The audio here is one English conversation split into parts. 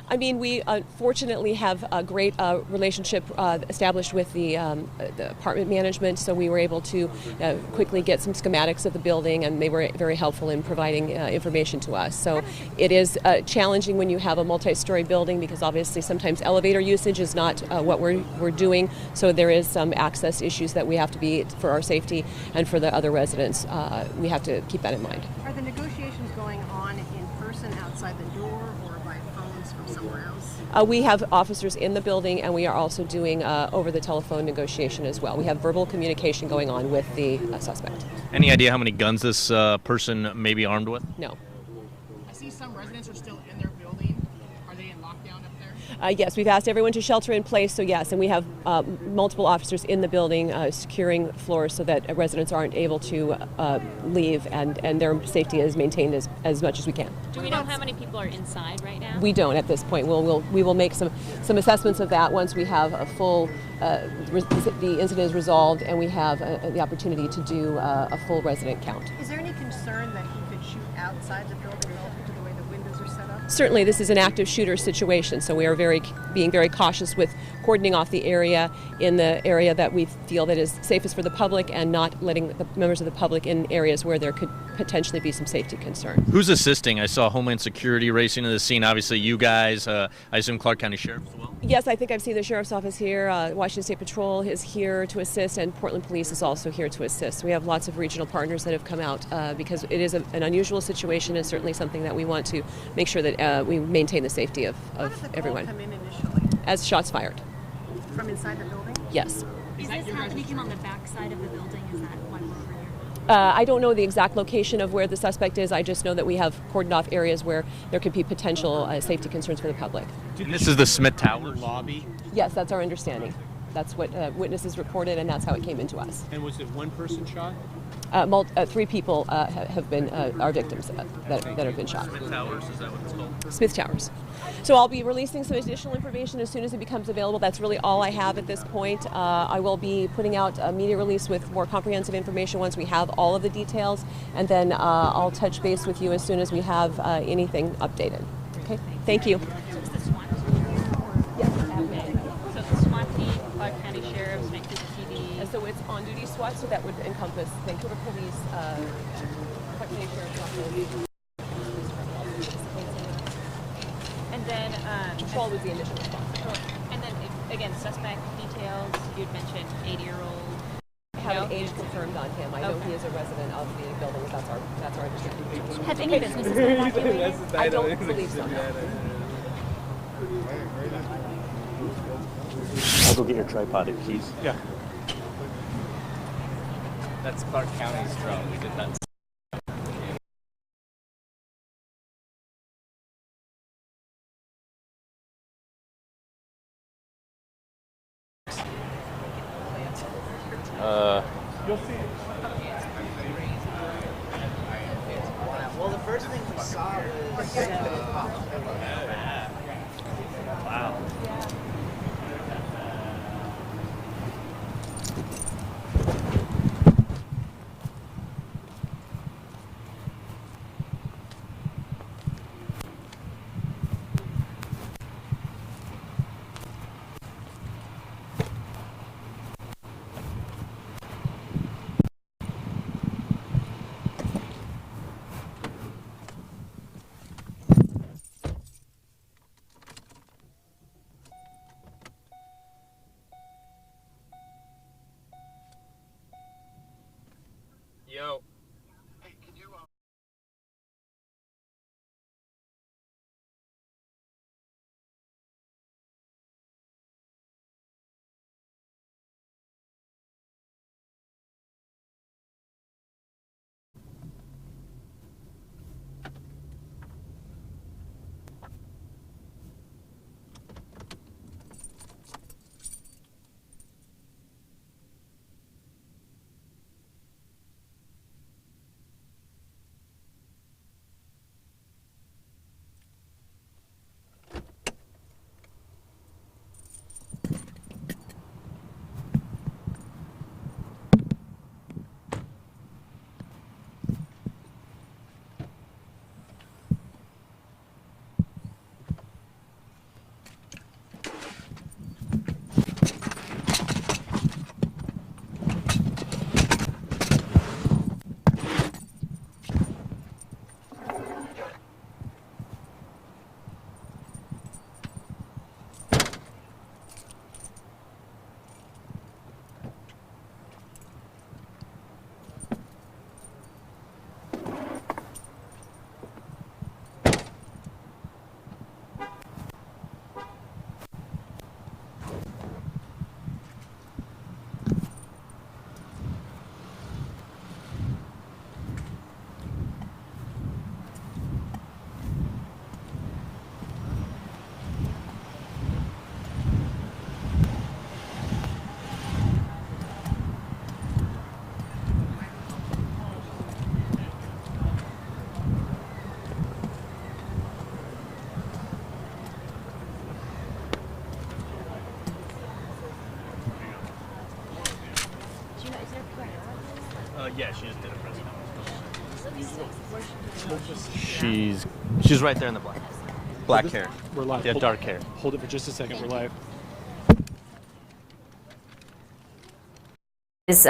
I mean, we fortunately have a great relationship established with the apartment management, so we were able to quickly get some schematics of the building, and they were very helpful in providing information to us. So it is challenging when you have a multi-story building, because obviously sometimes elevator usage is not what we're doing, so there is some access issues that we have to be, for our safety and for the other residents, we have to keep that in mind. Are the negotiations going on in person outside the door, or by phones from somewhere else? We have officers in the building, and we are also doing over the telephone negotiation as well. We have verbal communication going on with the suspect. Any idea how many guns this person may be armed with? No. I see some residents are still in their building. Are they in lockdown up there? Yes, we've asked everyone to shelter in place, so yes, and we have multiple officers in the building securing floors so that residents aren't able to leave, and their safety is maintained as much as we can. Do we know how many people are inside right now? We don't at this point. We will make some assessments of that once we have a full, the incident is resolved and we have the opportunity to do a full resident count. Is there any concern that he could shoot outside the building relative to the way the windows are set up? Certainly, this is an active shooter situation, so we are being very cautious with cordoning off the area in the area that we feel that is safest for the public, and not letting the members of the public in areas where there could potentially be some safety concern. Who's assisting? I saw Homeland Security racing to the scene. Obviously, you guys. I assume Clark County Sheriff as well. Yes, I think I've seen the Sheriff's Office here. Washington State Patrol is here to assist, and Portland Police is also here to assist. We have lots of regional partners that have come out because it is an unusual situation, and certainly something that we want to make sure that we maintain the safety of everyone. How did the call come in initially? As shots fired. From inside the building? Yes. Is this happening on the back side of the building? Is that why we're over here? I don't know the exact location of where the suspect is. I just know that we have cordoned off areas where there could be potential safety concerns for the public. And this is the Smith Tower lobby. Yes, that's our understanding. That's what witnesses reported, and that's how it came into us. And was it one person shot? 3 people have been our victims that have been shot. Smith Towers, is that what it's called? Smith Towers. So I'll be releasing some additional information as soon as it becomes available. That's really all I have at this point. I will be putting out a media release with more comprehensive information once we have all of the details, and then I'll touch base with you as soon as we have anything updated. Okay, thank you. So it's the SWAT team? Yes. So the SWAT team, Clark County Sheriff's, Vancouver PD. And so it's on-duty SWAT, so that would encompass Vancouver Police, Clark County Sheriff's Office. And then Patrol was the initial response. And then again, suspect details. You'd mentioned 80-year-old. I have an age confirmed on him. I know he is a resident of the building. That's our understanding. Have any businesses been evacuated? I don't believe so. No. I'll go get your tripod, please. Yeah. That's Clark County's drone. We did not. You'll see it. Well, the first thing we saw was Wow. Yeah, she just did a press conference. She's right there in the black hair. We're live. Yeah, dark hair. Hold it for just a second. We're live. Is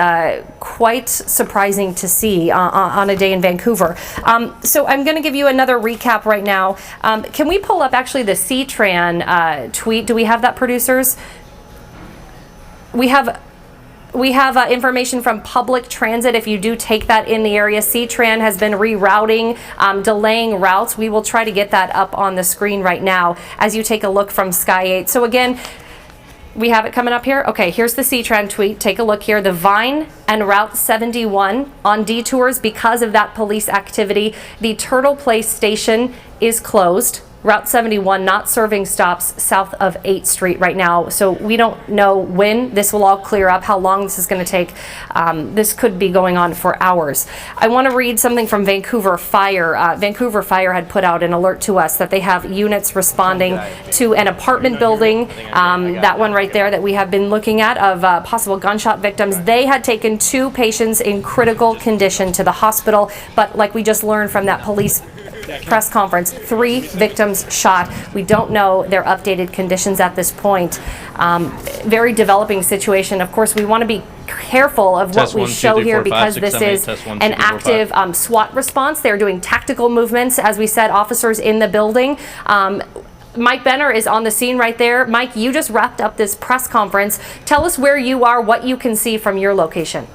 quite surprising to see on a day in Vancouver. So I'm going to give you another recap right now. Can we pull up actually the CTRAN tweet? Do we have that, producers? We have information from public transit. If you do take that in the area, CTRAN has been rerouting, delaying routes. We will try to get that up on the screen right now as you take a look from Sky 8. So again, we have it coming up here. Okay, here's the CTRAN tweet. Take a look here. The Vine and Route 71 on detours because of that police activity. The Turtle Place station is closed. Route 71 not serving stops south of 8th Street right now. So we don't know when this will all clear up, how long this is going to take. This could be going on for hours. I want to read something from Vancouver Fire. Vancouver Fire had put out an alert to us that they have units responding to an apartment building, that one right there that we have been looking at, of possible gunshot victims. They had taken 2 patients in critical condition to the hospital, but like we just learned from that police press conference, 3 victims shot. We don't know their updated conditions at this point. Very developing situation. Of course, we want to be careful of what we show here because this is an active SWAT response. They're doing tactical movements, as we said, officers in the building. Mike Benner is on the scene right there. Mike, you just wrapped up this press conference. Tell us where you are, what you can see from your location.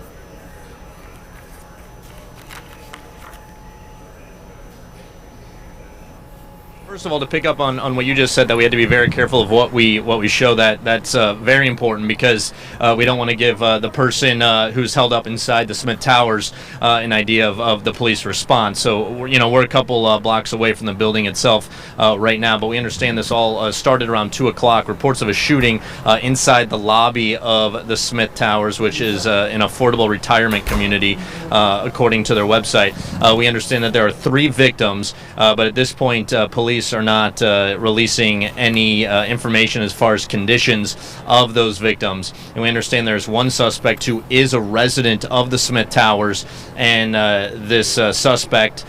First of all, to pick up on what you just said, that we had to be very careful of what we show. That's very important because we don't want to give the person who's held up inside the Smith Towers an idea of the police response. So we're a couple blocks away from the building itself right now, but we understand this all started around 2 o'clock. Reports of a shooting inside the lobby of the Smith Towers, which is an affordable retirement community, according to their website. We understand that there are 3 victims, but at this point, police are not releasing any information as far as conditions of those victims. And we understand there's 1 suspect who is a resident of the Smith Towers, and this suspect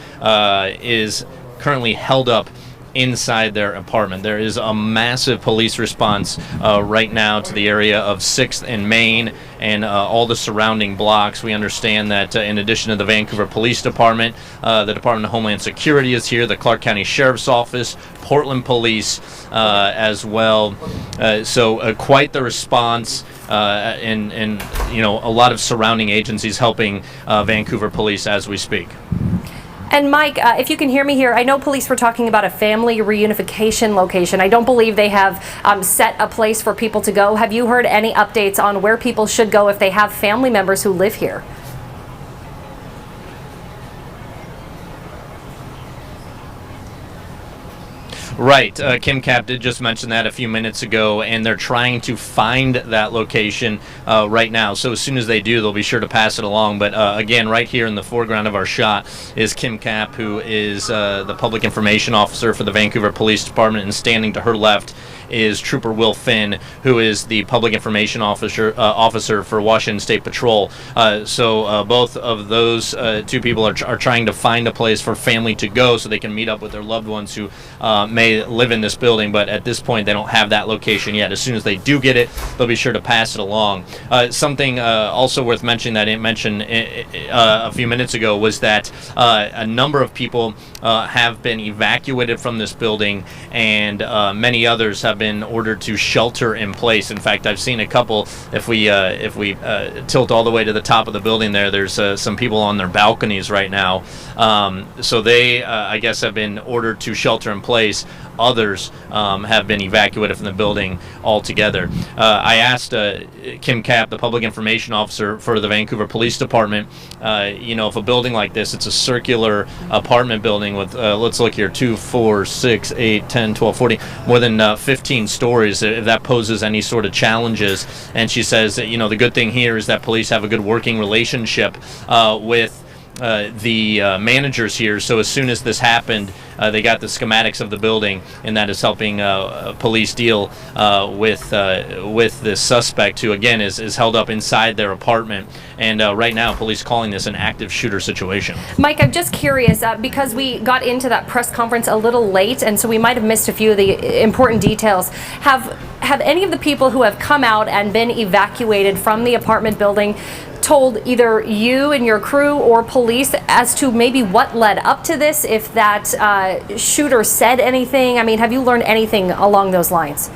is currently held up inside their apartment. There is a massive police response right now to the area of 6th and Main and all the surrounding blocks. We understand that in addition to the Vancouver Police Department, the Department of Homeland Security is here, the Clark County Sheriff's Office, Portland Police as well. So quite the response, and a lot of surrounding agencies helping Vancouver Police as we speak. And Mike, if you can hear me here, I know police were talking about a family reunification location. I don't believe they have set a place for people to go. Have you heard any updates on where people should go if they have family members who live here? Right. Kim Cap did just mention that a few minutes ago, and they're trying to find that location right now. So as soon as they do, they'll be sure to pass it along. But again, right here in the foreground of our shot is Kim Cap, who is the Public Information Officer for the Vancouver Police Department, and standing to her left is Trooper Will Finn, who is the Public Information Officer for Washington State Patrol. So both of those 2 people are trying to find a place for family to go so they can meet up with their loved ones who may live in this building, but at this point they don't have that location yet. As soon as they do get it, they'll be sure to pass it along. Something also worth mentioning that I didn't mention a few minutes ago was that a number of people have been evacuated from this building, and many others have been ordered to shelter in place. In fact, I've seen a couple. If we tilt all the way to the top of the building there's some people on their balconies right now. So they, I guess, have been ordered to shelter in place. Others have been evacuated from the building altogether. I asked Kim Cap, the Public Information Officer for the Vancouver Police Department, if a building like this, it's a circular apartment building with, let's look here, 2, 4, 6, 8, 10, 12, 14, more than 15 stories, if that poses any sort of challenges. And she says that, the good thing here is that police have a good working relationship with the managers here. So as soon as this happened, they got the schematics of the building, and that is helping police deal with this suspect, who again is held up inside their apartment. And right now, police calling this an active shooter situation. Mike, I'm just curious because we got into that press conference a little late, and so we might have missed a few of the important details. Have any of the people who have come out and been evacuated from the apartment building told either you and your crew or police as to maybe what led up to this, if that shooter said anything? I mean, have you learned anything along those lines?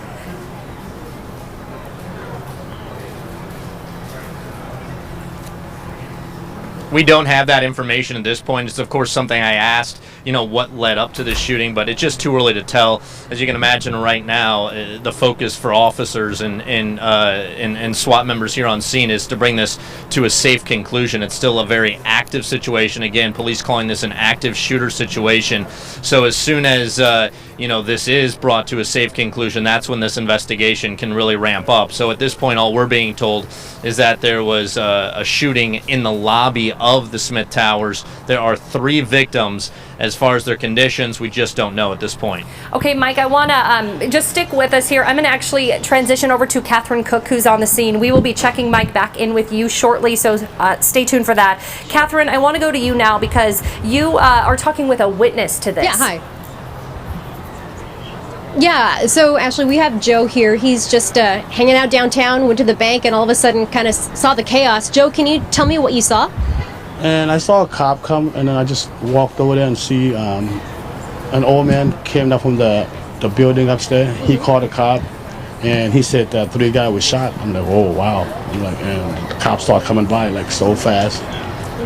We don't have that information at this point. It's of course something I asked, what led up to this shooting, but it's just too early to tell. As you can imagine right now, the focus for officers and SWAT members here on scene is to bring this to a safe conclusion. It's still a very active situation. Again, police calling this an active shooter situation. So as soon as this is brought to a safe conclusion, that's when this investigation can really ramp up. So at this point, all we're being told is that there was a shooting in the lobby of the Smith Towers. There are 3 victims. As far as their conditions, we just don't know at this point. Okay, Mike, I want to just stick with us here. I'm going to actually transition over to Catherine Cook, who's on the scene. We will be checking Mike back in with you shortly, so stay tuned for that. Catherine, I want to go to you now because you are talking with a witness to this. Yeah, hi. Yeah, so Ashley, we have Joe here. He's just hanging out downtown, went to the bank, and all of a sudden kind of saw the chaos. Joe, can you tell me what you saw? And I saw a cop come, and then I just walked over there and see an old man came down from the building upstairs. He called a cop, and he said that 3 guys were shot. I'm like, oh, wow. And the cops start coming by like so fast.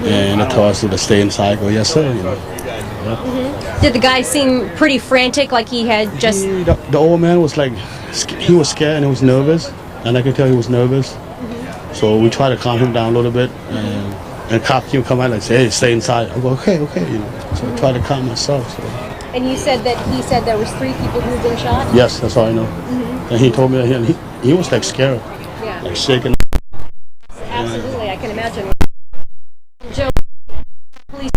And they told us to stay inside. Go, yes, sir. Yeah. Did the guy seem pretty frantic, like he had just... The old man was like, he was scared and he was nervous. And I could tell he was nervous. So we tried to calm him down a little bit. And the cop came come out and say, hey, stay inside. I go, okay. So I tried to calm myself. So. And you said that he said there was 3 people who had been shot? Yes, that's all I know. And he told me that he was like scared, like shaking. Absolutely, I can imagine. Joe, police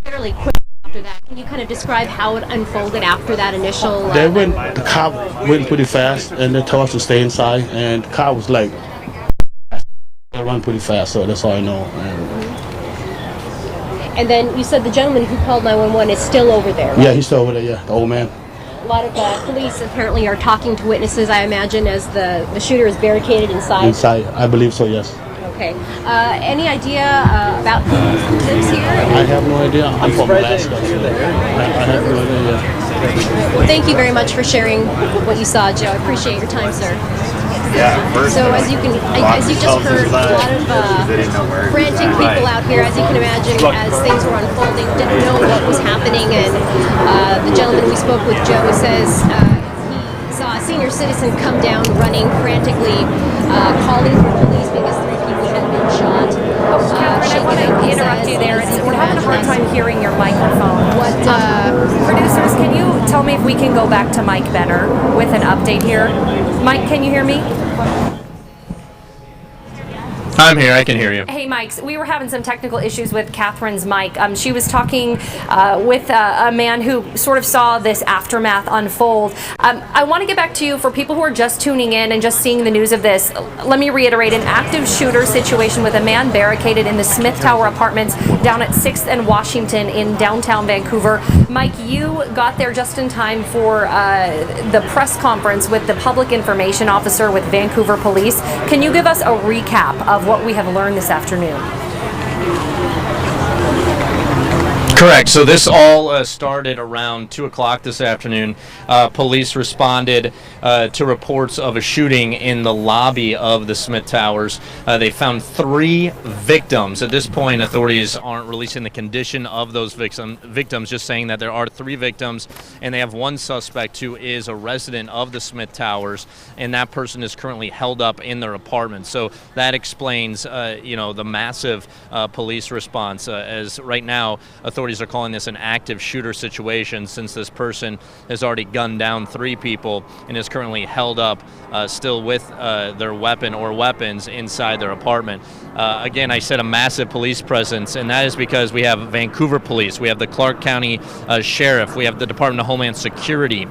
fairly quick after that. Can you kind of describe how it unfolded after that initial... The cop went pretty fast, and they told us to stay inside, and the cop was like, they run pretty fast, so that's all I know. And then you said the gentleman who called 911 is still over there, right? Yeah, he's still over there, yeah, the old man. A lot of police apparently are talking to witnesses, I imagine, as the shooter is barricaded inside. Inside, I believe so, yes. Okay. Any idea about who lives here? I have no idea. I'm from Alaska. I have no idea. Well, thank you very much for sharing what you saw, Joe. I appreciate your time, sir. So as you just heard, a lot of frantic people out here, as you can imagine, as things were unfolding, didn't know what was happening. And the gentleman we spoke with, Joe, says he saw a senior citizen come down running frantically, calling for police because 3 people had been shot. Catherine, I want to interrupt you there. We're having a hard time hearing your microphone. Producers, can you tell me if we can go back to Mike Benner with an update here? Mike, can you hear me? I'm here. I can hear you. Hey, Mike. We were having some technical issues with Catherine's mic. She was talking with a man who sort of saw this aftermath unfold. I want to get back to you for people who are just tuning in and just seeing the news of this. Let me reiterate, an active shooter situation with a man barricaded in the Smith Tower apartments down at 6th and Washington in downtown Vancouver. Mike, you got there just in time for the press conference with the public information officer with Vancouver Police. Can you give us a recap of what we have learned this afternoon? Correct. So this all started around 2 o'clock this afternoon. Police responded to reports of a shooting in the lobby of the Smith Towers. They found 3 victims. At this point, authorities aren't releasing the condition of those victims, just saying that there are 3 victims, and they have 1 suspect who is a resident of the Smith Towers, and that person is currently held up in their apartment. So that explains, the massive police response. As right now, authorities authorities are calling this an active shooter situation since this person has already gunned down 3 people and is currently held up still with their weapon or weapons inside their apartment. Again, I said a massive police presence, and that is because we have Vancouver Police, we have the Clark County Sheriff, we have the Department of Homeland Security,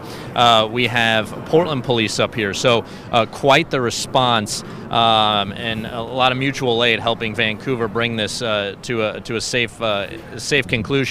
we have Portland Police up here. So quite the response, and a lot of mutual aid helping Vancouver bring this to a safe conclusion.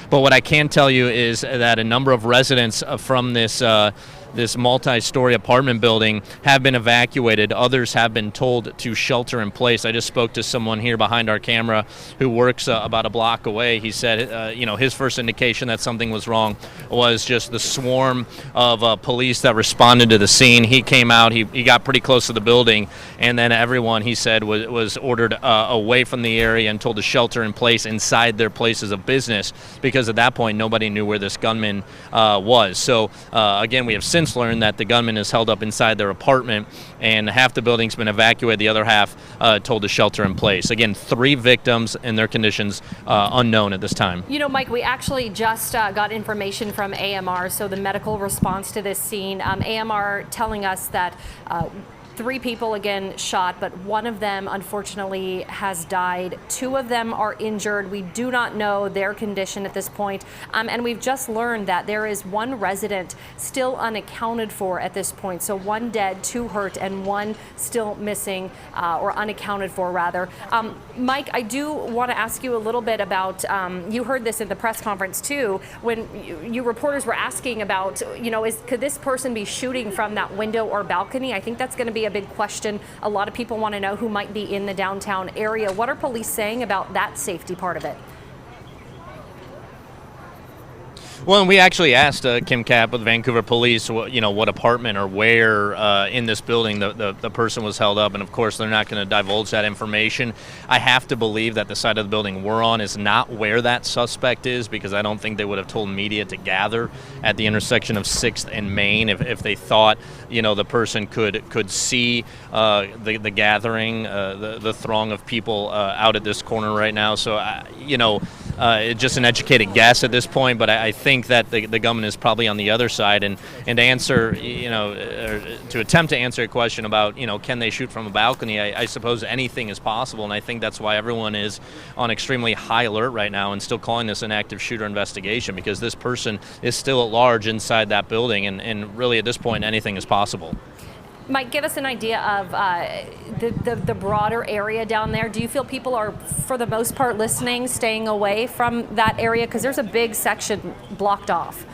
But what I can tell you is that a number of residents from this multi-story apartment building have been evacuated. Others have been told to shelter in place. I just spoke to someone here behind our camera who works about a block away. He said, his first indication that something was wrong was just the swarm of police that responded to the scene. He came out, he got pretty close to the building, and then everyone, he said, was ordered away from the area and told to shelter in place inside their places of business, because at that point nobody knew where this gunman was. So again, we have since learned that the gunman is held up inside their apartment, and half the building's been evacuated, the other half told to shelter in place. Again, 3 victims and their conditions unknown at this time. You know, Mike, we actually just got information from AMR, so the medical response to this scene. AMR telling us that 3 people again shot, but one of them unfortunately has died. 2 of them are injured. We do not know their condition at this point. And we've just learned that there is 1 resident still unaccounted for at this point. So 1 dead, 2 hurt, and 1 still missing, or unaccounted for rather. Mike, I do want to ask you a little bit about, you heard this in the press conference too, when you reporters were asking about, could this person be shooting from that window or balcony? I think that's going to be a big question. A lot of people want to know who might be in the downtown area. What are police saying about that safety part of it? Well, and we actually asked Kim Kapp with Vancouver Police, what apartment or where in this building the person was held up, and of course they're not going to divulge that information. I have to believe that the side of the building we're on is not where that suspect is, because I don't think they would have told media to gather at the intersection of 6th and Main if they thought the person could see the gathering, the throng of people out at this corner right now. So it's just an educated guess at this point, but I think that the gunman is probably on the other side, and to answer, to attempt to answer a question about, can they shoot from a balcony, I suppose anything is possible, and I think that's why everyone is on extremely high alert right now and still calling this an active shooter investigation, because this person is still at large inside that building, and really at this point anything is possible. Mike, give us an idea of the broader area down there. Do you feel people are, for the most part, listening, staying away from that area? Because there's a big section blocked off.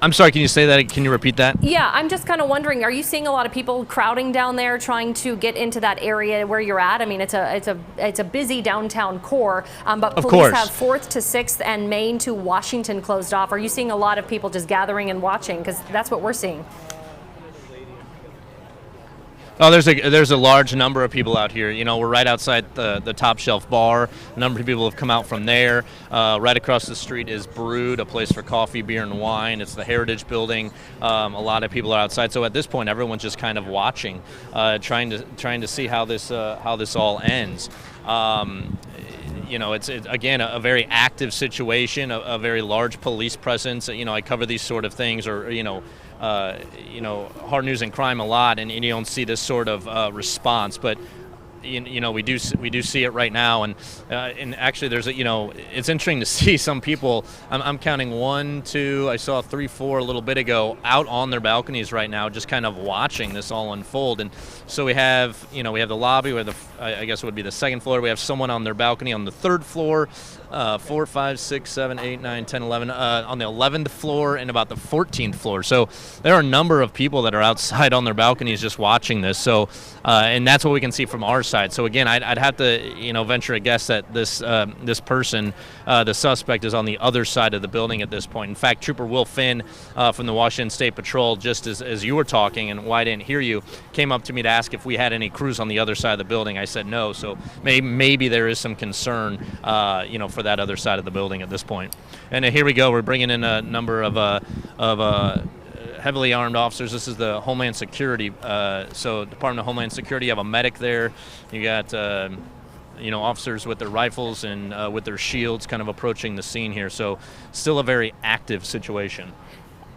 I'm sorry, can you say that? Can you repeat that? Yeah, I'm just kind of wondering, are you seeing a lot of people crowding down there trying to get into that area where you're at? I mean, it's a busy downtown core, but police have 4th to 6th and Main to Washington closed off. Are you seeing a lot of people just gathering and watching? Because that's what we're seeing. Oh, there's a large number of people out here. We're right outside the Top Shelf Bar. A number of people have come out from there. Right across the street is Brood, a place for coffee, beer, and wine. It's the Heritage Building. A lot of people are outside. So at this point, everyone's just kind of watching, trying to see how this all ends. It's again a very active situation, a very large police presence. I cover these sort of things, or hard news and crime a lot, and you don't see this sort of response, but we do see it right now, and actually there's it's interesting to see some people. I'm counting 1, 2. I saw 3, 4 a little bit ago out on their balconies right now, just kind of watching this all unfold. And so we have the lobby, where I guess it would be the 2nd floor. We have someone on their balcony on the 3rd floor. 4, 5, 6, 7, 8, 9, 10, 11 on the 11th floor and about the 14th floor. So there are a number of people that are outside on their balconies just watching this. So and that's what we can see from our side. So again, I'd have to venture a guess that this person, the suspect, is on the other side of the building at this point. In fact, Trooper Will Finn from the Washington State Patrol, just as you were talking and why I didn't hear you, came up to me to ask if we had any crews on the other side of the building. I said no. So maybe there is some concern, for that other side of the building at this point. And here we go. We're bringing in a number of heavily armed officers. This is the Homeland Security. So Department of Homeland Security. You have a medic there. You got officers with their rifles and with their shields kind of approaching the scene here. So still a very active situation.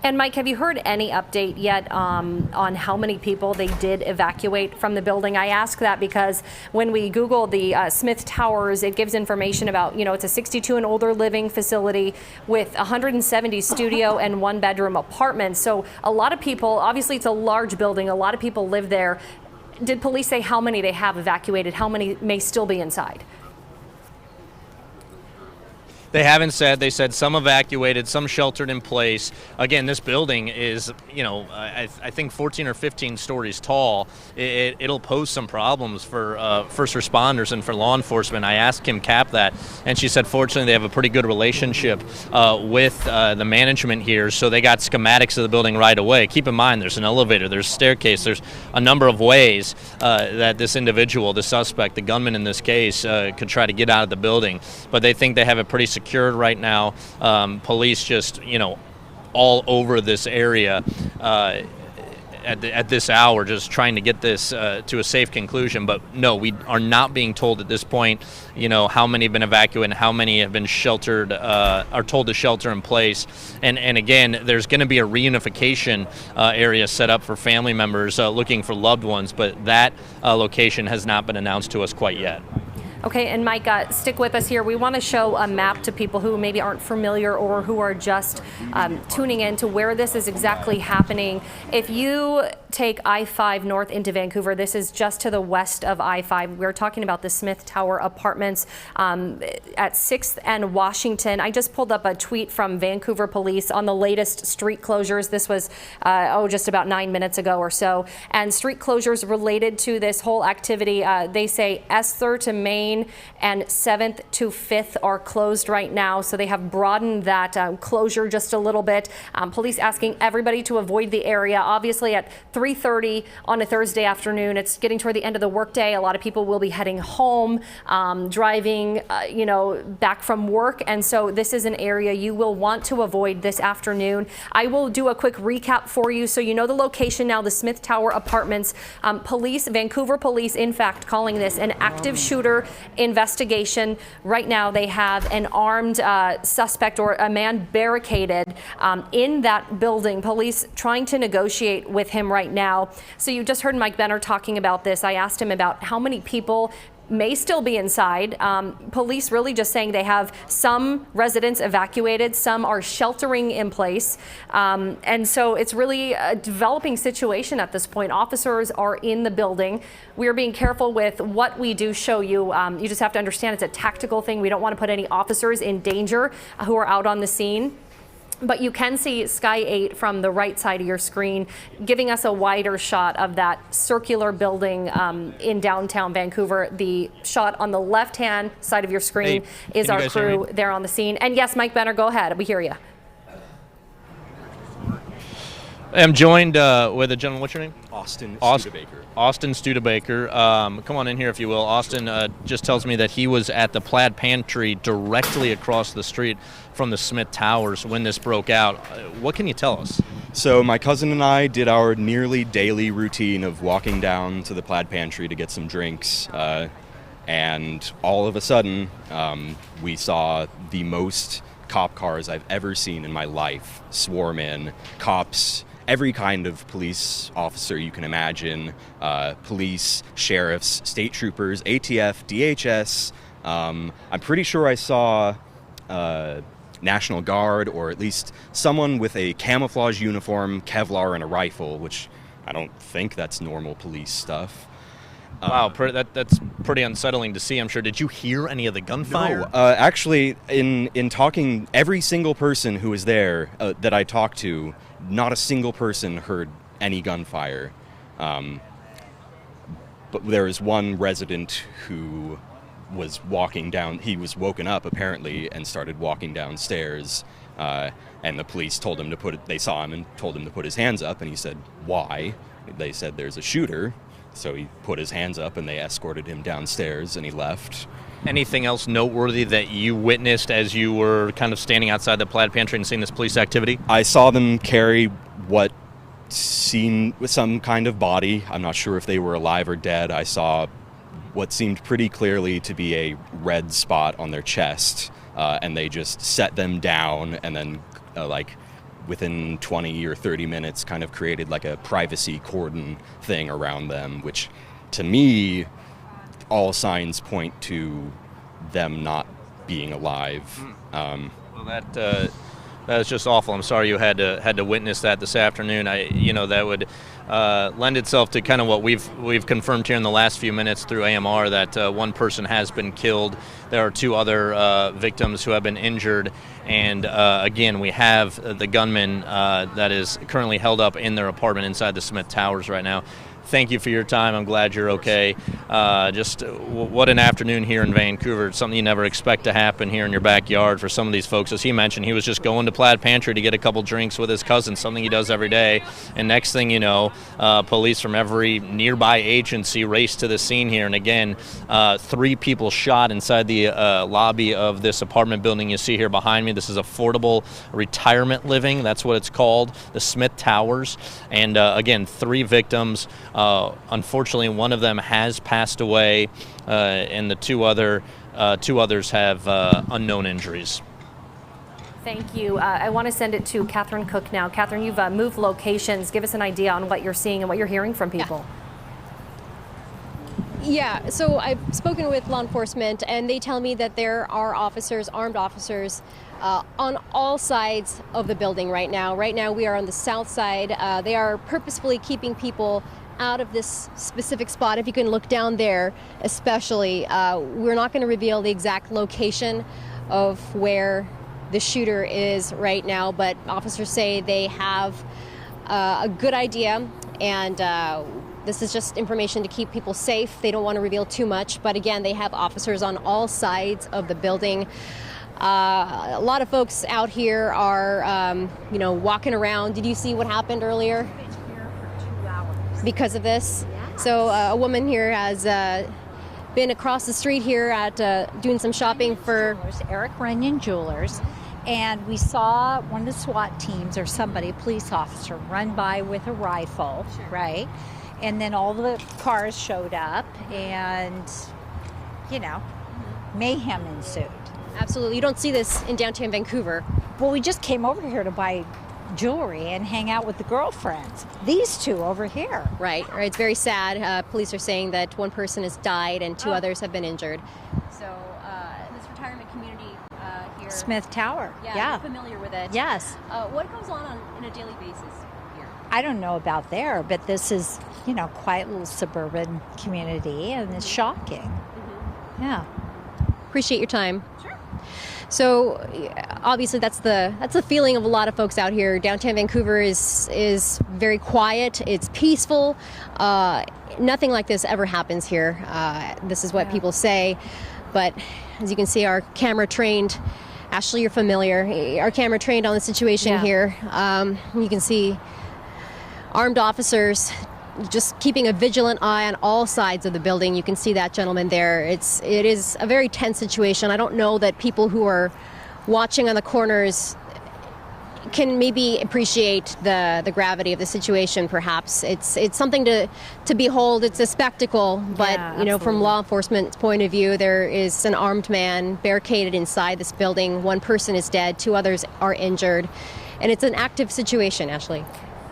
And Mike, have you heard any update yet on how many people they did evacuate from the building? I ask that because when we Google the Smith Towers, it gives information about, it's a 62 and older living facility with 170 studio and 1-bedroom apartments. So a lot of people, obviously it's a large building, a lot of people live there. Did police say how many they have evacuated? How many may still be inside? They haven't said. They said some evacuated, some sheltered in place. Again, this building is, I think 14 or 15 stories tall. It'll pose some problems for first responders and for law enforcement. I asked Kim Kapp that, and she said fortunately they have a pretty good relationship with the management here, so they got schematics of the building right away. Keep in mind there's an elevator, there's a staircase, there's a number of ways that this individual, the suspect, the gunman in this case, could try to get out of the building. But they think they have it pretty secured right now. Police just, all over this area at this hour, just trying to get this to a safe conclusion. But no, we are not being told at this point, how many have been evacuated and how many have been sheltered, are told to shelter in place. And again, there's going to be a reunification area set up for family members looking for loved ones, but that location has not been announced to us quite yet. Okay, and Mike, stick with us here. We want to show a map to people who maybe aren't familiar or who are just tuning in to where this is exactly happening. If you take I-5 north into Vancouver, this is just to the west of I-5. We're talking about the Smith Tower apartments at 6th and Washington. I just pulled up a tweet from Vancouver Police on the latest street closures. This was, just about 9 minutes ago or so. And street closures related to this whole activity, they say Esther to Main and 7th to 5th are closed right now, so they have broadened that closure just a little bit. Police asking everybody to avoid the area. Obviously at 3:30 on a Thursday afternoon, it's getting toward the end of the workday. A lot of people will be heading home, driving back from work, and so this is an area you will want to avoid this afternoon. I will do a quick recap for you so you know the location now. The Smith Tower apartments. Vancouver police, in fact, calling this an active shooter investigation. Right now they have an armed suspect or a man barricaded in that building. Police trying to negotiate with him right now. So you just heard Mike Benner talking about this. I asked him about how many people may still be inside. Police really just saying they have some residents evacuated, some are sheltering in place. And so it's really a developing situation at this point. Officers are in the building. We are being careful with what we do show you. You just have to understand it's a tactical thing. We don't want to put any officers in danger who are out on the scene. But you can see Sky 8 from the right side of your screen, giving us a wider shot of that circular building in downtown Vancouver. The shot on the left-hand side of your screen is our crew there on the scene. And yes, Mike Benner, go ahead. We hear you. I'm joined with a gentleman. What's your name? Austin Studebaker. Austin Studebaker. Come on in here if you will. Austin just tells me that he was at the Plaid Pantry directly across the street from the Smith Towers when this broke out. What can you tell us? So my cousin and I did our nearly daily routine of walking down to the Plaid Pantry to get some drinks. And all of a sudden, we saw the most cop cars I've ever seen in my life swarm in. Cops, every kind of police officer you can imagine, police, sheriffs, state troopers, ATF, DHS. I'm pretty sure I saw National Guard, or at least someone with a camouflage uniform, Kevlar, and a rifle, which I don't think that's normal police stuff. Wow, that's pretty unsettling to see, I'm sure. Did you hear any of the gunfire? No, actually, in talking, every single person who was there that I talked to, not a single person heard any gunfire. But there was one resident who was walking down, he was woken up apparently and started walking downstairs, and the police told him to they saw him and told him to put his hands up, and he said, "Why?" They said, "There's a shooter." So he put his hands up and they escorted him downstairs and he left. Anything else noteworthy that you witnessed as you were kind of standing outside the Plaid Pantry and seeing this police activity? I saw them carry what seemed some kind of body. I'm not sure if they were alive or dead. I saw what seemed pretty clearly to be a red spot on their chest, and they just set them down, and then like within 20 or 30 minutes kind of created like a privacy cordon thing around them, which to me, all signs point to them not being alive. Well, that's just awful. I'm sorry you had to witness that this afternoon. That would lend itself to kind of what we've confirmed here in the last few minutes through AMR, that one person has been killed. There are 2 other victims who have been injured, and again, we have the gunman that is currently held up in their apartment inside the Smith Towers right now. Thank you for your time. I'm glad you're okay. What an afternoon here in Vancouver. It's something you never expect to happen here in your backyard for some of these folks. As he mentioned, he was just going to Plaid Pantry to get a couple drinks with his cousin, something he does every day. And next thing you know, police from every nearby agency race to the scene here. And again, 3 people shot inside the lobby of this apartment building you see here behind me. This is affordable retirement living. That's what it's called, the Smith Towers. And again, 3 victims. Unfortunately, one of them has passed away, and the 2 others have unknown injuries. Thank you. I want to send it to Catherine Cook now. Catherine, you've moved locations. Give us an idea on what you're seeing and what you're hearing from people. Yeah, so I've spoken with law enforcement, and they tell me that there are armed officers, on all sides of the building right now. Right now, we are on the south side. They are purposefully keeping people out of this specific spot. If you can look down there, especially, we're not going to reveal the exact location of where the shooter is right now, but officers say they have a good idea, and this is just information to keep people safe. They don't want to reveal too much, but again, they have officers on all sides of the building. A lot of folks out here are, walking around. Did you see what happened earlier? Because of this. So a woman here has been across the street here at doing some shopping for Eric Runyon Jewelers, and we saw one of the SWAT teams or somebody, a police officer, run by with a rifle, right? And then all the cars showed up, and mayhem ensued. Absolutely. You don't see this in downtown Vancouver. Well, we just came over here to buy jewelry and hang out with the girlfriends. These 2 over here. Right. It's very sad. Police are saying that 1 person has died and 2 others have been injured. So this retirement community here. Smith Tower. Yeah. You're familiar with it. Yes. What goes on a daily basis here? I don't know about there, but this is, quite a little suburban community, and it's shocking. Mm-hmm. Yeah. Appreciate your time. Sure. So obviously that's the feeling of a lot of folks out here. Downtown Vancouver is very quiet. It's peaceful. Nothing like this ever happens here. This is what people say. But as you can see, our camera trained. Ashley, you're familiar. Our camera trained on the situation here. You can see armed officers just keeping a vigilant eye on all sides of the building. You can see that gentleman there. It is a very tense situation. I don't know that people who are watching on the corners can maybe appreciate the gravity of the situation. Perhaps it's something to behold. It's a spectacle, but from law enforcement's point of view, there is an armed man barricaded inside this building. 1 person is dead, 2 others are injured, and it's an active situation. Ashley.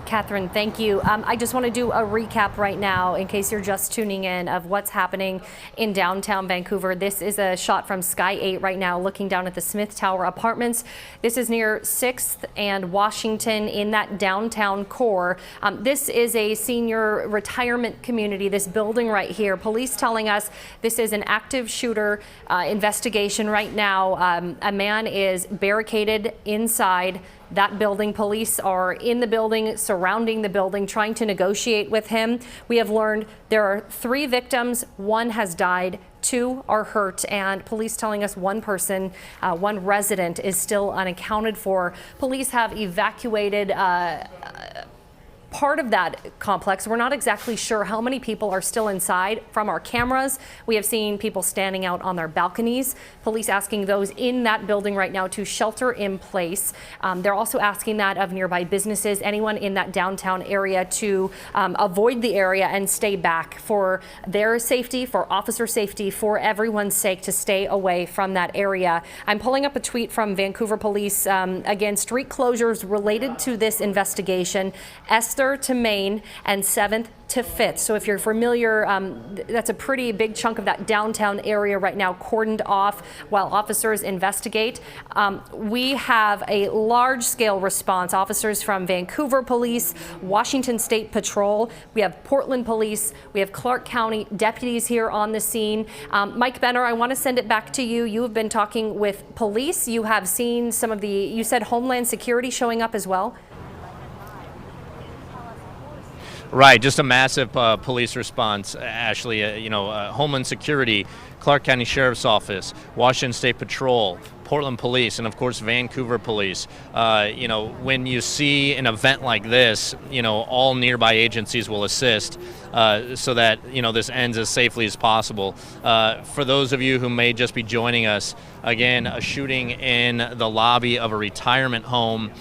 Catherine, thank you. I just want to do a recap right now in case you're just tuning in of what's happening in downtown Vancouver. This is a shot from Sky 8 right now looking down at the Smith Tower apartments. This is near 6th and Washington in that downtown core. This is a senior retirement community, this building right here. Police telling us this is an active shooter investigation right now. A man is barricaded inside that building. Police are in the building, surrounding the building, trying to negotiate with him. We have learned there are 3 victims. 1 has died, 2 are hurt, and police telling us 1 person, 1 resident is still unaccounted for. Police have evacuated part of that complex. We're not exactly sure how many people are still inside. From our cameras, we have seen people standing out on their balconies. Police asking those in that building right now to shelter in place. They're also asking that of nearby businesses, anyone in that downtown area, to avoid the area and stay back for their safety, for officer safety, for everyone's sake, to stay away from that area. I'm pulling up a tweet from Vancouver Police. Again, street closures related to this investigation. Esther to Main and 7th to 5th. So if you're familiar, that's a pretty big chunk of that downtown area right now cordoned off while officers investigate. We have a large-scale response. Officers from Vancouver Police, Washington State Patrol, we have Portland Police, we have Clark County deputies here on the scene. Mike Benner, I want to send it back to you. You have been talking with police. You have seen some of the, you said Homeland Security showing up as well? Right, just a massive police response, Ashley. Homeland Security, Clark County Sheriff's Office, Washington State Patrol, Portland Police, and of course Vancouver Police. When you see an event like this, all nearby agencies will assist so that this ends as safely as possible. For those of you who may just be joining us, again, a shooting in the lobby of a retirement home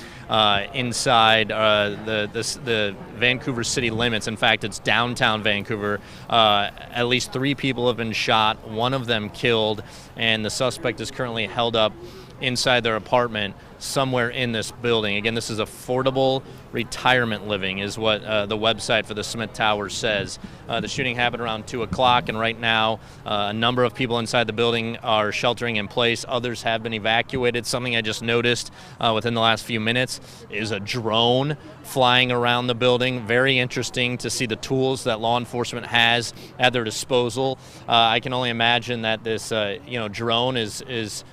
inside the Vancouver city limits. In fact, it's downtown Vancouver. At least 3 people have been shot, one of them killed, and the suspect is currently held up inside their apartment somewhere in this building. Again, this is affordable retirement living is what the website for the Smith Towers says. The shooting happened around 2 o'clock, and right now a number of people inside the building are sheltering in place. Others have been evacuated. Something I just noticed within the last few minutes is a drone flying around the building. Very interesting to see the tools that law enforcement has at their disposal. I can only imagine that this drone is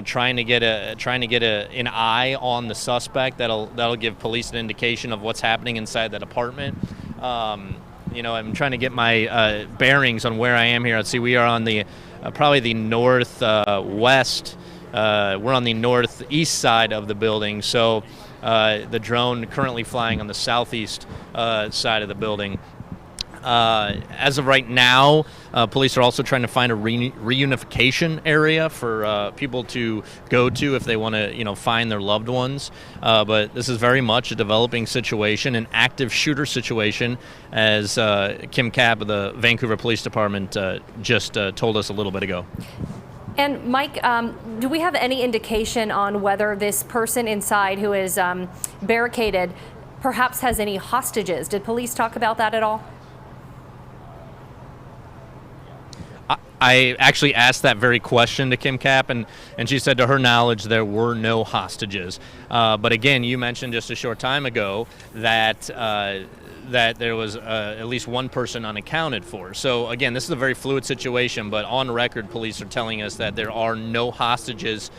trying to get an eye on the suspect. That'll give police an indication of what's happening inside that apartment. I'm trying to get my bearings on where I am here. Let's see, we are on the probably the northwest. We're on the northeast side of the building. So the drone currently flying on the southeast side of the building. As of right now, police are also trying to find a reunification area for people to go to if they want to, find their loved ones. But this is very much a developing situation, an active shooter situation, as Kim Kapp of the Vancouver Police Department just told us a little bit ago. And Mike, do we have any indication on whether this person inside who is barricaded perhaps has any hostages? Did police talk about that at all? I actually asked that very question to Kim Kapp, and she said to her knowledge there were no hostages. But again, you mentioned just a short time ago that there was at least one person unaccounted for. So again, this is a very fluid situation, but on record, police are telling us that there are no hostages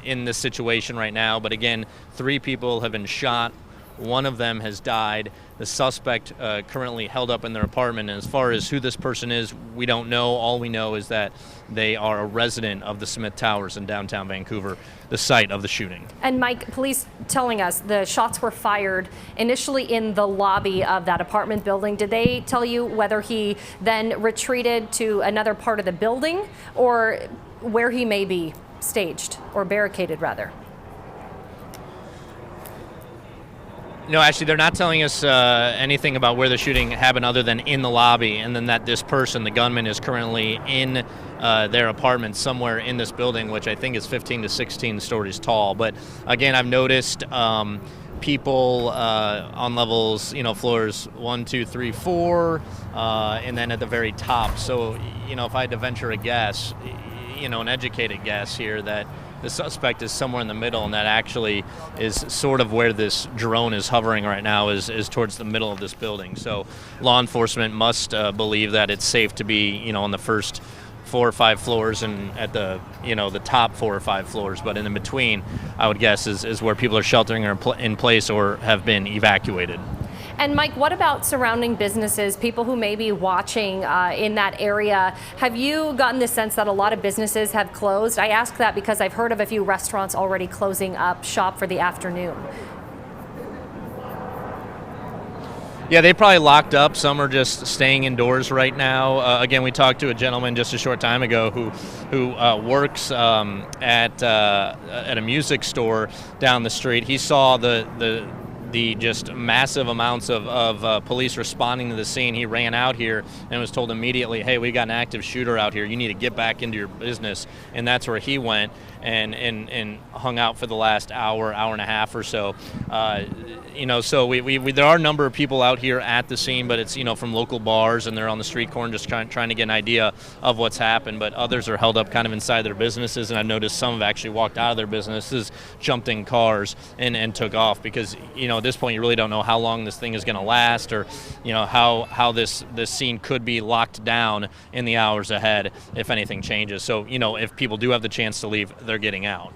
in this situation right now. But again, 3 people have been shot. One of them has died. The suspect currently held up in their apartment. And as far as who this person is, we don't know. All we know is that they are a resident of the Smith Towers in downtown Vancouver, the site of the shooting. And Mike, police telling us the shots were fired initially in the lobby of that apartment building. Did they tell you whether he then retreated to another part of the building or where he may be staged or barricaded, rather? No, actually, they're not telling us anything about where the shooting happened other than in the lobby, and then that this person, the gunman, is currently in their apartment somewhere in this building, which I think is 15 to 16 stories tall. But again, I've noticed people on levels, floors 1, 2, 3, 4, and then at the very top. So, if I had to venture a guess, an educated guess here, that the suspect is somewhere in the middle, and that actually is sort of where this drone is hovering right now, is towards the middle of this building. So law enforcement must believe that it's safe to be, on the first 4 or 5 floors and at the, the top 4 or 5 floors. But in between, I would guess, is where people are sheltering or in place or have been evacuated. And Mike, what about surrounding businesses, people who may be watching in that area? Have you gotten the sense that a lot of businesses have closed? I ask that because I've heard of a few restaurants already closing up shop for the afternoon. Yeah, they probably locked up. Some are just staying indoors right now. Again, we talked to a gentleman just a short time ago who works at a music store down the street. He saw the just massive amounts of police responding to the scene. He ran out here and was told immediately, hey, we got an active shooter out here. You need to get back into your business. And that's where he went and hung out for the last hour and a half or so. So there are a number of people out here at the scene, but it's, from local bars, and they're on the street corner just trying to get an idea of what's happened. But others are held up kind of inside their businesses, and I've noticed some have actually walked out of their businesses, jumped in cars, and took off because, at this point you really don't know how long this thing is going to last, or, how this scene could be locked down in the hours ahead if anything changes. So, if people do have the chance to leave, they're getting out.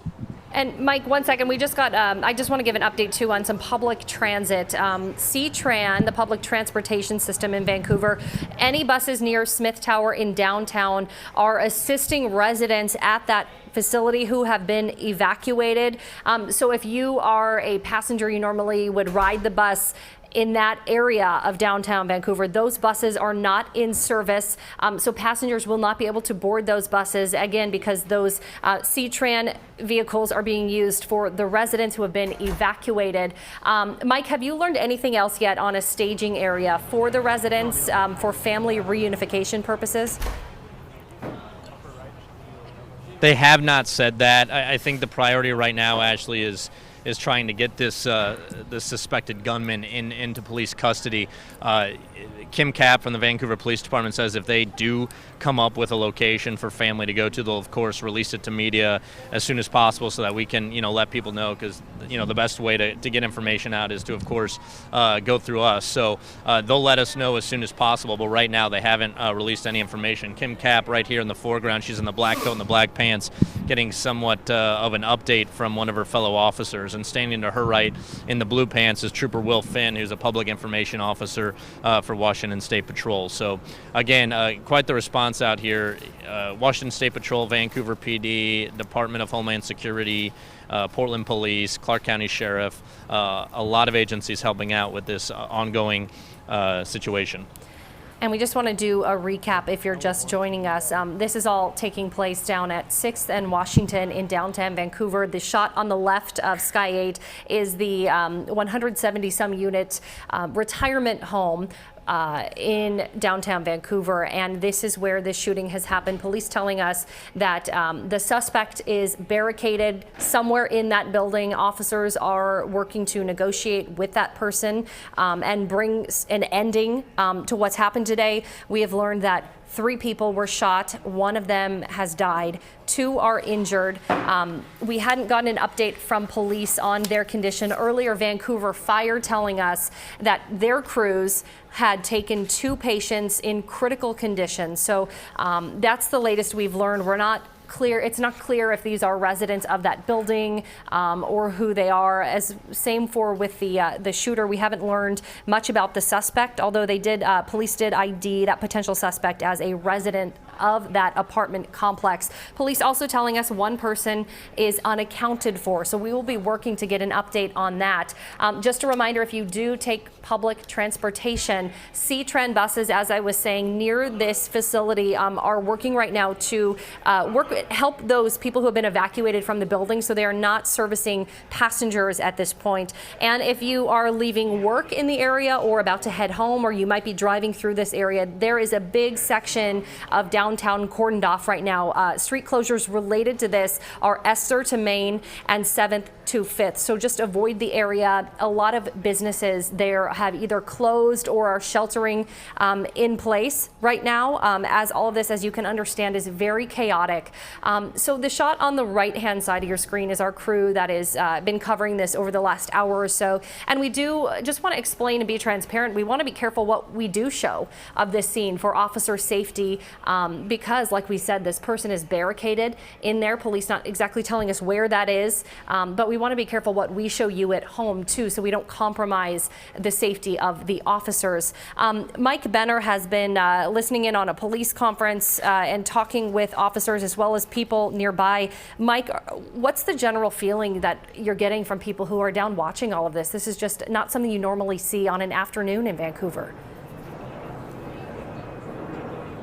And Mike, 1 second, we just got, I just want to give an update too on some public transit. C-Tran, the public transportation system in Vancouver, any buses near Smith Tower in downtown are assisting residents at that facility who have been evacuated. So if you are a passenger, you normally would ride the bus in that area of downtown Vancouver. Those buses are not in service, so passengers will not be able to board those buses, again, because those C-Tran vehicles are being used for the residents who have been evacuated. Mike, have you learned anything else yet on a staging area for the residents for family reunification purposes? They have not said that. I think the priority right now, Ashley, is trying to get this suspected gunman into police custody. Kim Kapp from the Vancouver Police Department says if they do come up with a location for family to go to, they'll of course release it to media as soon as possible so that we can let people know, because the best way to get information out is to of course go through us. So they'll let us know as soon as possible, but right now they haven't released any information. Kim Kapp right here in the foreground, she's in the black coat and the black pants, getting somewhat of an update from one of her fellow officers. And standing to her right in the blue pants is Trooper Will Finn, who's a public information officer for Washington State Patrol. So again, quite the response out here. Washington State Patrol, Vancouver PD, Department of Homeland Security, Portland Police, Clark County Sheriff, a lot of agencies helping out with this ongoing situation. And we just want to do a recap if you're just joining us. This is all taking place down at 6th and Washington in downtown Vancouver. The shot on the left of Sky 8 is the 170-some unit retirement home in downtown Vancouver, and this is where this shooting has happened. Police telling us that the suspect is barricaded somewhere in that building. Officers are working to negotiate with that person and bring an ending to what's happened today. We have learned that 3 people were shot. 1 of them has died. 2 are injured. We hadn't gotten an update from police on their condition. Earlier, Vancouver Fire telling us that their crews had taken 2 patients in critical condition. So that's the latest we've learned. We're not clear. It's not clear if these are residents of that building or who they are. As same for with the shooter, we haven't learned much about the suspect, although they did. Police did ID that potential suspect as a resident of that apartment complex. Police also telling us 1 person is unaccounted for, so we will be working to get an update on that. Just a reminder, if you do take public transportation, C-Tran buses, as I was saying, near this facility are working right now to help those people who have been evacuated from the building, so they are not servicing passengers at this point. And if you are leaving work in the area or about to head home, or you might be driving through this area, there is a big section of downtown cordoned off right now. Street closures related to this are Esther to Main and 7th to 5th. So just avoid the area. A lot of businesses there have either closed or are sheltering in place right now, as all of this, as you can understand, is very chaotic. So the shot on the right-hand side of your screen is our crew that has been covering this over the last hour or so. And we do just want to explain and be transparent. We want to be careful what we do show of this scene for officer safety. because, like we said, this person is barricaded in there. Police not exactly telling us where that is, but we want to be careful what we show you at home too, so we don't compromise the safety of the officers. Mike Benner has been listening in on a police conference and talking with officers as well as people nearby. Mike, what's the general feeling that you're getting from people who are down watching all of this? This is just not something you normally see on an afternoon in Vancouver.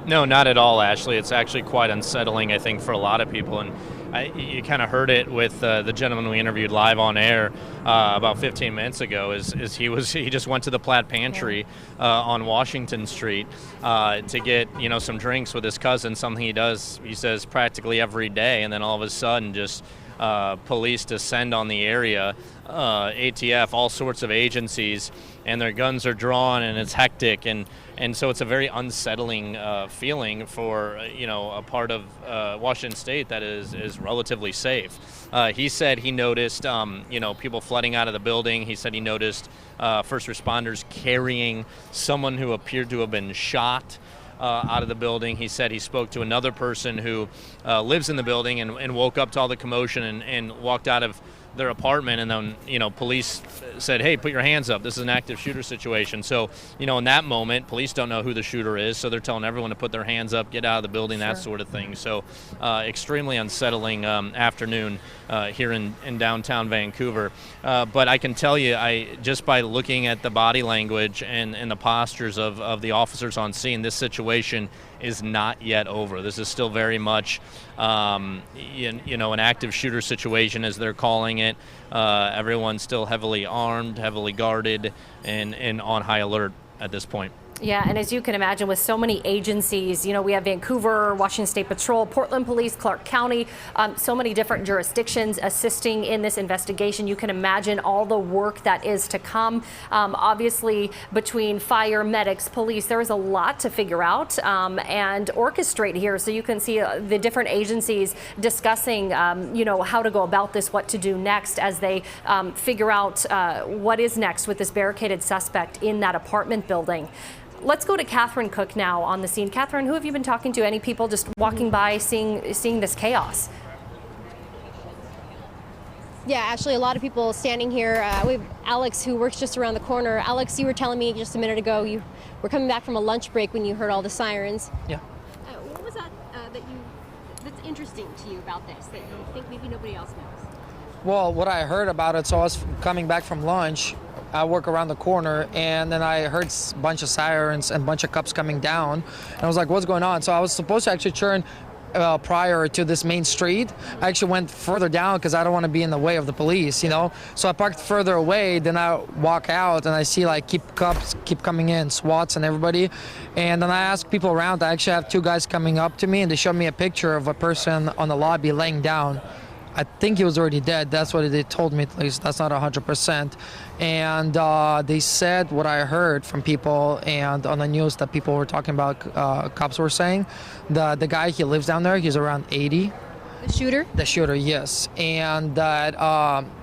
No, not at all, Ashley. It's actually quite unsettling, I think, for a lot of people. And you kind of heard it with the gentleman we interviewed live on air about 15 minutes ago. He just went to the Plaid Pantry on Washington Street to get some drinks with his cousin, something he does, he says, practically every day. And then all of a sudden, just police descend on the area, ATF, all sorts of agencies, and their guns are drawn, and it's hectic, and so it's a very unsettling feeling for a part of Washington State that is relatively safe. He said he noticed people flooding out of the building. He said he noticed first responders carrying someone who appeared to have been shot out of the building. He said he spoke to another person who lives in the building and woke up to all the commotion and walked out of their apartment, and then police said, "Hey, put your hands up. This is an active shooter situation." So in that moment, police don't know who the shooter is, so they're telling everyone to put their hands up, get out of the building, that sort of thing. So extremely unsettling afternoon here in downtown Vancouver. But I can tell you, just by looking at the body language and the postures of the officers on scene, this situation is not yet over. This is still very much an active shooter situation, as they're calling it. Everyone's still heavily armed, heavily guarded, and on high alert at this point. Yeah, and as you can imagine, with so many agencies, we have Vancouver, Washington State Patrol, Portland Police, Clark County, so many different jurisdictions assisting in this investigation. You can imagine all the work that is to come. Obviously, between fire, medics, police, there is a lot to figure out and orchestrate here. So you can see the different agencies discussing, how to go about this, what to do next as they figure out what is next with this barricaded suspect in that apartment building. Let's go to Catherine Cook now on the scene. Catherine, who have you been talking to? Any people just walking by, seeing this chaos? Yeah, actually, a lot of people standing here. We have Alex, who works just around the corner. Alex, you were telling me just a minute ago you were coming back from a lunch break when you heard all the sirens. Yeah. What was that that's interesting to you about this that you think maybe nobody else knows? Well, what I heard about it, so I was coming back from lunch. I work around the corner, and then I heard a bunch of sirens and a bunch of cops coming down. And I was like, what's going on? So I was supposed to actually turn prior to this main street. I actually went further down because I don't want to be in the way of the police, So I parked further away, then I walk out and I see cops keep coming in, SWATs and everybody. And then I ask people around. I actually have two guys coming up to me, and they showed me a picture of a person on the lobby laying down. I think he was already dead. That's what they told me, at least. That's not 100%. And they said what I heard from people and on the news that people were talking about, cops were saying, the guy, he lives down there, he's around 80. The shooter? The shooter, yes. And that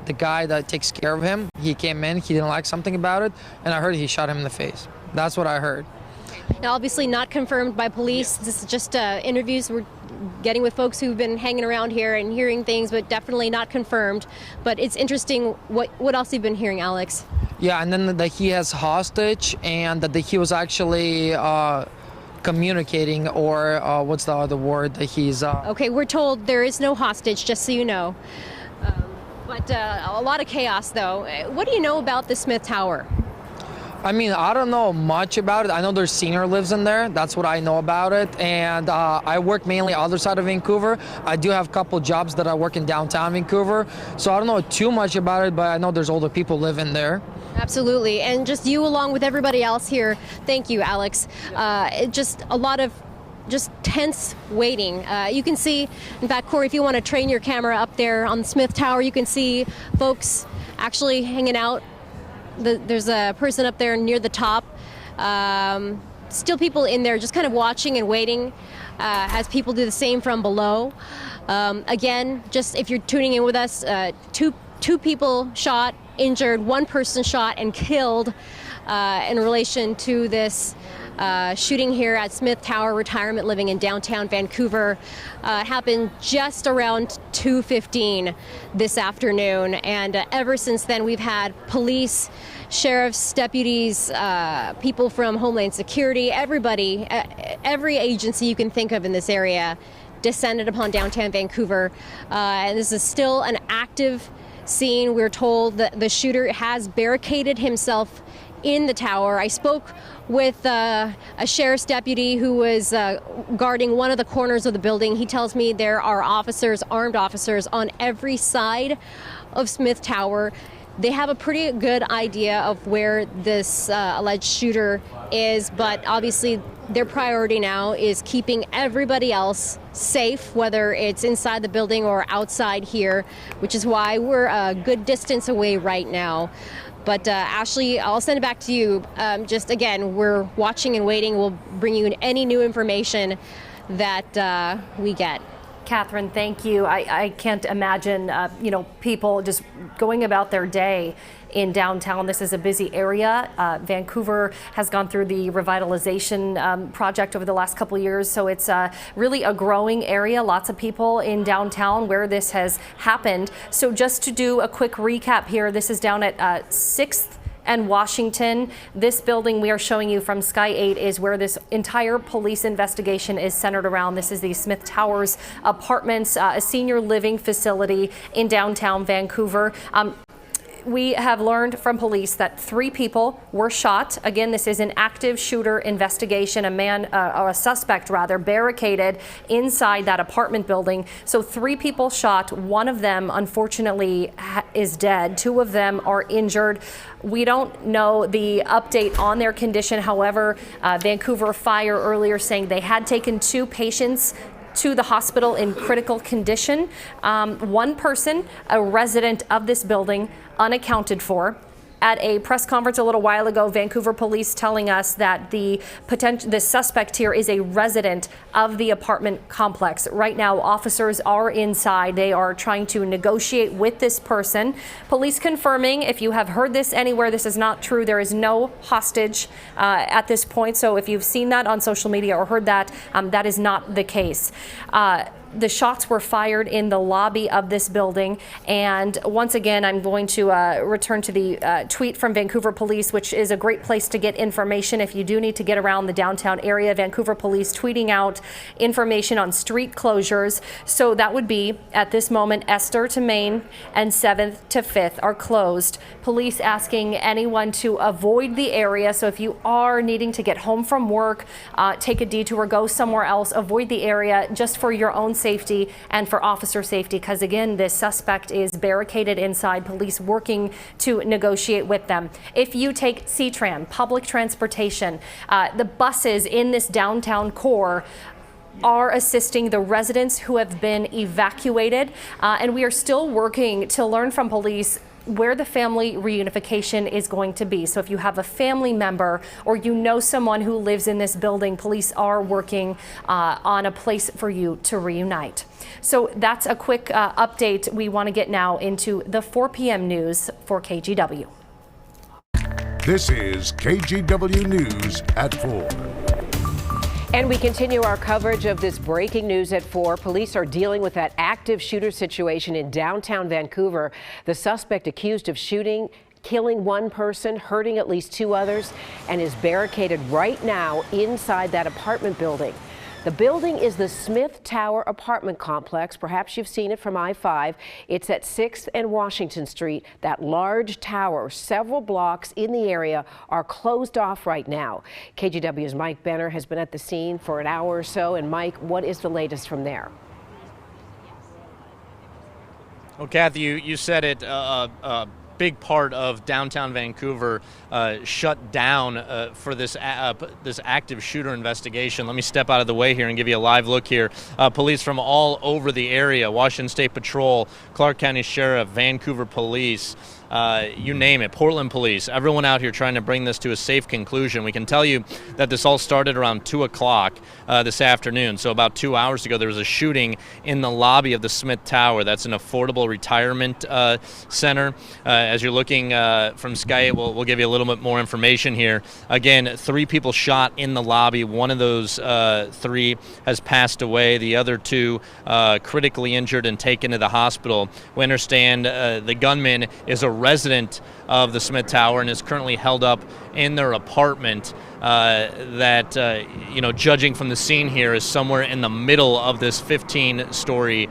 the guy that takes care of him, he came in, he didn't like something about it, and I heard he shot him in the face. That's what I heard. Now, obviously not confirmed by police. This is just interviews we're getting with folks who've been hanging around here and hearing things, but definitely not confirmed. But it's interesting what else you've been hearing, Alex. Yeah, and then that he has hostage, and that he was actually communicating, or what's the other word that he's... Okay, we're told there is no hostage, just so you know. But a lot of chaos, though. What do you know about the Smith Tower? I mean, I don't know much about it. I know their senior lives in there. That's what I know about it. And I work mainly other side of Vancouver. I do have a couple jobs that I work in downtown Vancouver. So I don't know too much about it, but I know there's older people living there. Absolutely. And just you along with everybody else here. Thank you, Alex. Just a lot of tense waiting. You can see, in fact, Corey, if you want to train your camera up there on the Smith Tower, you can see folks actually hanging out. There's a person up there near the top. Still people in there just kind of watching and waiting as people do the same from below. Again, just if you're tuning in with us, two people shot, injured, one person shot and killed in relation to this shooting here at Smith Tower Retirement Living in downtown Vancouver. It happened just around 2:15 this afternoon, and ever since then we've had police, sheriffs, deputies, people from Homeland Security, everybody, every agency you can think of in this area descended upon downtown Vancouver. And this is still an active scene. We're told that the shooter has barricaded himself in the tower. I spoke with a sheriff's deputy who was guarding one of the corners of the building. He tells me there are officers, armed officers, on every side of Smith Tower. They have a pretty good idea of where this alleged shooter is, but obviously their priority now is keeping everybody else safe, whether it's inside the building or outside here, which is why we're a good distance away right now. But Ashley, I'll send it back to you. Just again, we're watching and waiting. We'll bring you any new information that we get. Catherine, thank you. I can't imagine, people just going about their day in downtown. This is a busy area. Vancouver has gone through the revitalization project over the last couple of years, so it's really a growing area. Lots of people in downtown where this has happened. So just to do a quick recap here, this is down at 6th and Washington. This building we are showing you from Sky 8 is where this entire police investigation is centered around. This is the Smith Towers Apartments, a senior living facility in downtown Vancouver. We have learned from police that 3 people were shot. Again, this is an active shooter investigation. A suspect barricaded inside that apartment building. So 3 people shot. One of them, unfortunately, is dead. 2 of them are injured. We don't know the update on their condition. However, Vancouver Fire earlier saying they had taken 2 patients to the hospital in critical condition. One person, a resident of this building, unaccounted for. At a press conference a little while ago, Vancouver police telling us that the suspect here is a resident of the apartment complex. Right now, officers are inside. They are trying to negotiate with this person. Police confirming, if you have heard this anywhere, this is not true. There is no hostage at this point. So if you've seen that on social media or heard that, that is not the case. The shots were fired in the lobby of this building. And once again, I'm going to return to the tweet from Vancouver Police, which is a great place to get information if you do need to get around the downtown area. Vancouver Police tweeting out information on street closures. So that would be, at this moment, Esther to Main and 7th to 5th are closed. Police asking anyone to avoid the area. So if you are needing to get home from work, take a detour, go somewhere else, avoid the area just for your own safety and for officer safety, because again, this suspect is barricaded inside, police working to negotiate with them. If you take C-Tran, public transportation, the buses in this downtown core are assisting the residents who have been evacuated, and we are still working to learn from police where the family reunification is going to be. So if you have a family member or you know someone who lives in this building, police are working on a place for you to reunite. So that's a quick update. We want to get now into the 4 p.m. news for KGW. This is KGW News at 4. And we continue our coverage of this breaking news at 4. Police are dealing with that active shooter situation in downtown Vancouver. The suspect accused of shooting, killing 1 person, hurting at least 2 others, and is barricaded right now inside that apartment building. The building is the Smith Tower apartment complex. Perhaps you've seen it from I-5. It's at 6th and Washington Street. That large tower, several blocks in the area, are closed off right now. KGW's Mike Benner has been at the scene for an hour or so. And Mike, what is the latest from there? Well, Kathy, you said it. Big part of downtown Vancouver shut down for this active shooter investigation. Let me step out of the way here and give you a live look here. Police from all over the area, Washington State Patrol, Clark County Sheriff, Vancouver Police, you name it, Portland police, everyone out here trying to bring this to a safe conclusion. We can tell you that this all started around 2 o'clock this afternoon. So about 2 hours ago, there was a shooting in the lobby of the Smith Tower. That's an affordable retirement center. As you're looking from Sky, we'll give you a little bit more information here. Again, 3 people shot in the lobby. One of those 3 has passed away. The other 2 critically injured and taken to the hospital. We understand the gunman is a resident of the Smith Tower and is currently held up in their apartment that, judging from the scene here, is somewhere in the middle of this 15-story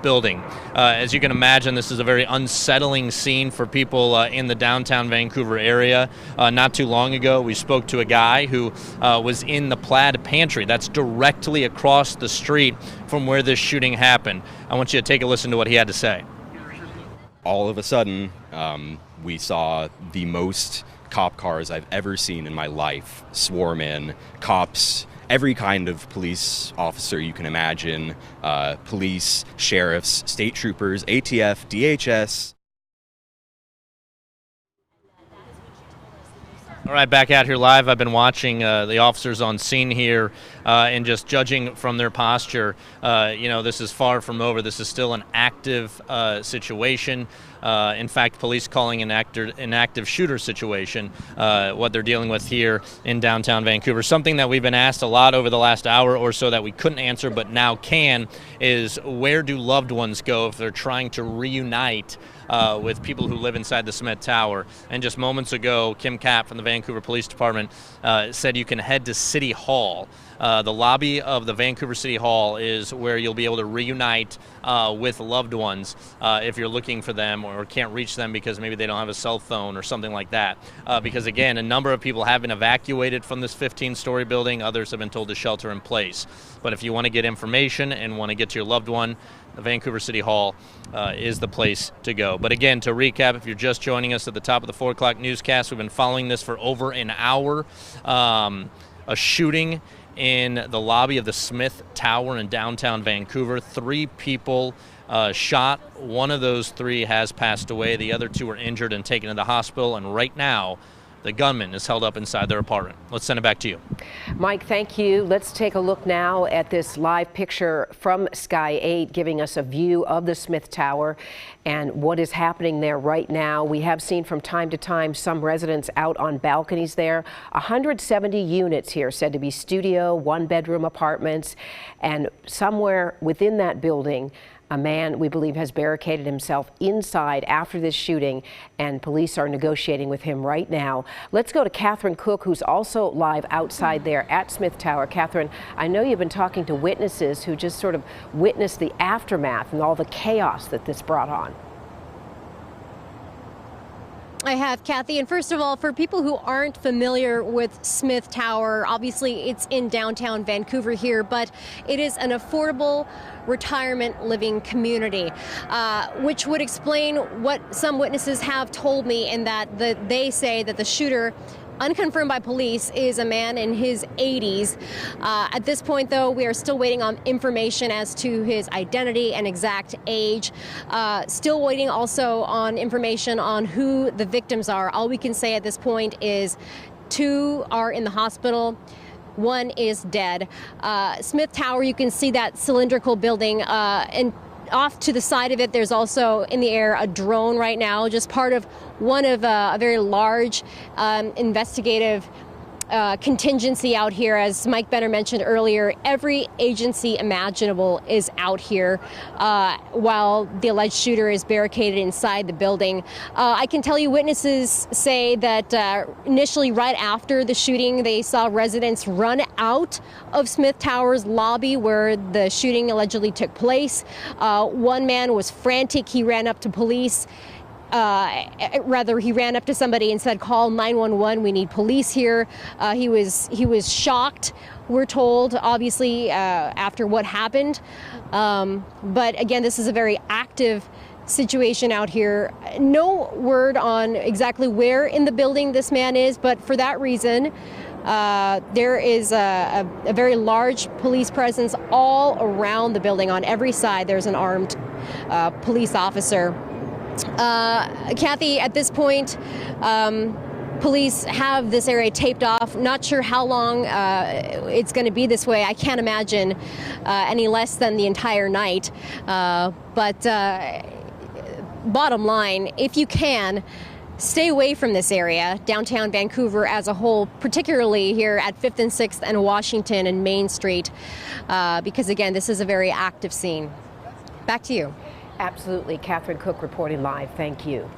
building. As you can imagine, this is a very unsettling scene for people in the downtown Vancouver area. Not too long ago, we spoke to a guy who was in the Plaid Pantry. That's directly across the street from where this shooting happened. I want you to take a listen to what he had to say. All of a sudden, we saw the most cop cars I've ever seen in my life swarm in. Cops, every kind of police officer you can imagine, police, sheriffs, state troopers, ATF, DHS. All right, back out here live. I've been watching the officers on scene here, and just judging from their posture, this is far from over. This is still an active situation. In fact, police calling an active shooter situation, what they're dealing with here in downtown Vancouver. Something that we've been asked a lot over the last hour or so that we couldn't answer but now can is, where do loved ones go if they're trying to reunite with people who live inside the Smith Tower? And just moments ago, Kim Kapp from the Vancouver Police Department said you can head to City Hall. The lobby of the Vancouver City Hall is where you'll be able to reunite with loved ones if you're looking for them or can't reach them because maybe they don't have a cell phone or something like that. Because again, a number of people have been evacuated from this 15-story building. Others have been told to shelter in place. But if you want to get information and want to get to your loved one, the Vancouver City Hall is the place to go. But again, to recap, if you're just joining us at the top of the 4 o'clock newscast, we've been following this for over an hour. A shooting in the lobby of the Smith Tower in downtown Vancouver. 3 people shot. One of those 3 has passed away. The other 2 were injured and taken to the hospital. And right now, the gunman is held up inside their apartment. Let's send it back to you. Mike, thank you. Let's take a look now at this live picture from Sky 8, giving us a view of the Smith Tower and what is happening there right now. We have seen from time to time some residents out on balconies there. 170 units here said to be studio, 1-bedroom apartments, and somewhere within that building, a man, we believe, has barricaded himself inside after this shooting, and police are negotiating with him right now. Let's go to Catherine Cook, who's also live outside there at Smith Tower. Catherine, I know you've been talking to witnesses who just sort of witnessed the aftermath and all the chaos that this brought on. I have, Kathy. And first of all, for people who aren't familiar with Smith Tower, obviously it's in downtown Vancouver here, but it is an affordable retirement living community, which would explain what some witnesses have told me, in that they say that the shooter, unconfirmed by police, is a man in his 80s. At this point, though, we are still waiting on information as to his identity and exact age. Still waiting also on information on who the victims are. All we can say at this point is 2 are in the hospital. 1 is dead. Smith Tower, you can see that cylindrical building, and off to the side of it, there's also in the air a drone right now, just part of one of a very large investigative contingency out here. As Mike Benner mentioned earlier, every agency imaginable is out here while the alleged shooter is barricaded inside the building. I can tell you witnesses say that initially, right after the shooting, they saw residents run out of Smith Tower's lobby where the shooting allegedly took place. One man was frantic. He ran up to police. He ran up to somebody and said, "Call 911. We need police here." He was shocked, we're told, obviously, after what happened. But again, this is a very active situation out here. No word on exactly where in the building this man is, but for that reason, there is a very large police presence all around the building. On every side, there's an armed police officer. Kathy, at this point, police have this area taped off. Not sure how long it's going to be this way. I can't imagine any less than the entire night. But bottom line, if you can, stay away from this area, downtown Vancouver as a whole, particularly here at 5th and 6th and Washington and Main Street, because again, this is a very active scene. Back to you. Absolutely. Catherine Cook reporting live. Thank you.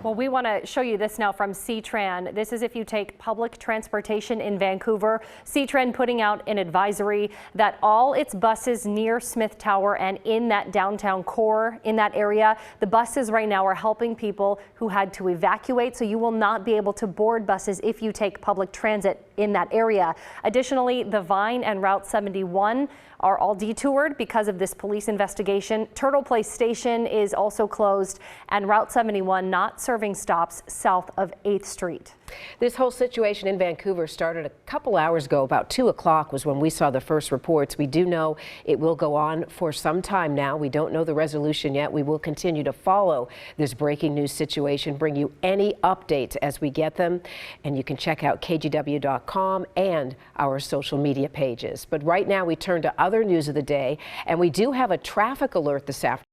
Well, we want to show you this now from C-Tran. This is if you take public transportation in Vancouver. C-Tran putting out an advisory that all its buses near Smith Tower and in that downtown core in that area, the buses right now are helping people who had to evacuate, so you will not be able to board buses if you take public transit in that area. Additionally, the Vine and Route 71 are all detoured because of this police investigation. Turtle Place Station is also closed, and Route 71 not serving stops south of 8th Street. This whole situation in Vancouver started a couple hours ago. About 2 o'clock was when we saw the first reports. We do know it will go on for some time now. We don't know the resolution yet. We will continue to follow this breaking news situation, bring you any updates as we get them. And you can check out kgw.com and our social media pages. But right now we turn to other news of the day, and we do have a traffic alert this afternoon.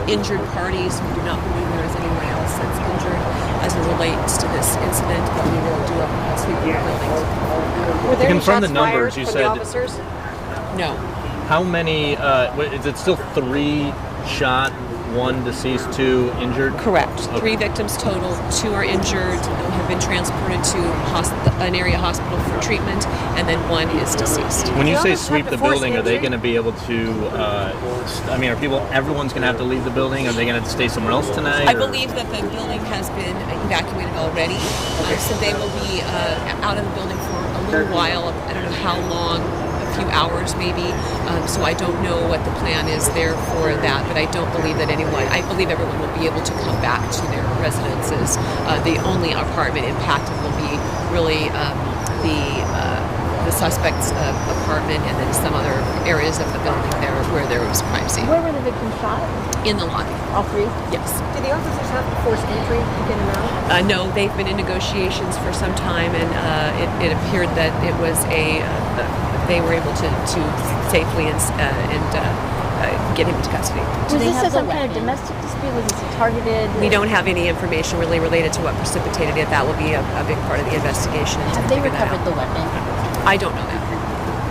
injured parties. We do not believe there is anyone else that's injured as it relates to this incident, but we will do a sweep of the building. Were there to confirm the numbers, you said. Officers? No. How many? Is it still 3 shot, 1 deceased, 2 injured? Correct. 3 victims total. 2 are injured, have been transported to an area hospital for treatment, and then 1 is deceased. When you say sweep the building, are they going to be able to? Everyone's going to have to leave the building? Are they going to stay somewhere else tonight? I believe that the building has been evacuated already, so they will be out of the building for a little while. I don't know how long. A few hours maybe, so I don't know what the plan is there for that, but I don't believe that I believe everyone will be able to come back to their residences. The only apartment impacted will be really the suspect's apartment and then some other areas of the building there where there was crime scene. Where were the victims shot? In the lobby. All 3? Yes. Did the officers have to force entry to get them out? No, they've been in negotiations for some time, and it appeared that it was they were able to safely and get him into custody. Was this some kind of domestic dispute? Was this targeted? We don't have any information really related to what precipitated it. That will be a big part of the investigation. Have they recovered the weapon? I don't know that.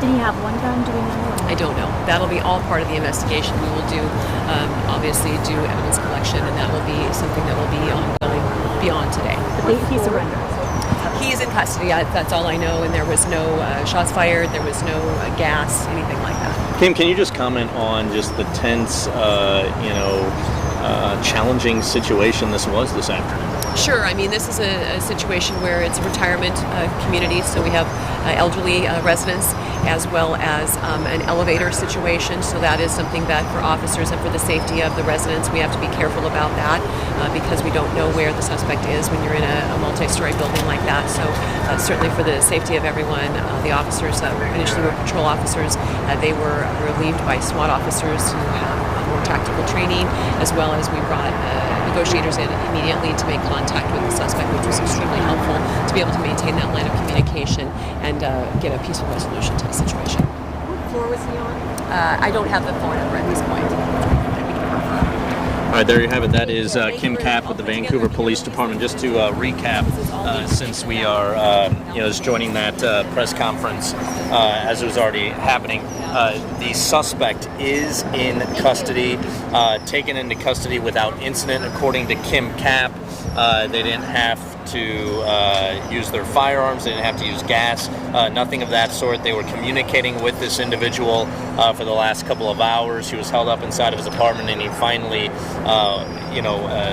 Did he have one gun? Do we know? I don't know. That'll be all part of the investigation. We will obviously do evidence collection, and that will be something that will be ongoing beyond today. But he surrendered. He is in custody. That's all I know. And there was no shots fired. There was no gas, anything like that. Kim, can you just comment on just the tense, challenging situation this was this afternoon? Sure. I mean, this is a situation where it's a retirement community, so we have elderly residents as well as an elevator situation. So that is something that for officers and for the safety of the residents, we have to be careful about that because we don't know where the suspect is when you're in a multi-story building like that. So certainly for the safety of everyone, the officers initially were patrol officers. They were relieved by SWAT officers who have more tactical training, as well as we brought negotiators in immediately to make contact with the suspect, which was extremely helpful to be able to maintain that line of communication and get a peaceful resolution to the situation. What floor was he on? I don't have the phone number at this point. All right, there you have it. That is Kim Kapp with the Vancouver Police Department. Just to recap, since we are just joining that press conference as it was already happening, the suspect is in custody, taken into custody without incident, according to Kim Kapp. They didn't have to use their firearms. They didn't have to use gas. Nothing of that sort. They were communicating with this individual for the last couple of hours. He was held up inside of his apartment, and he finally,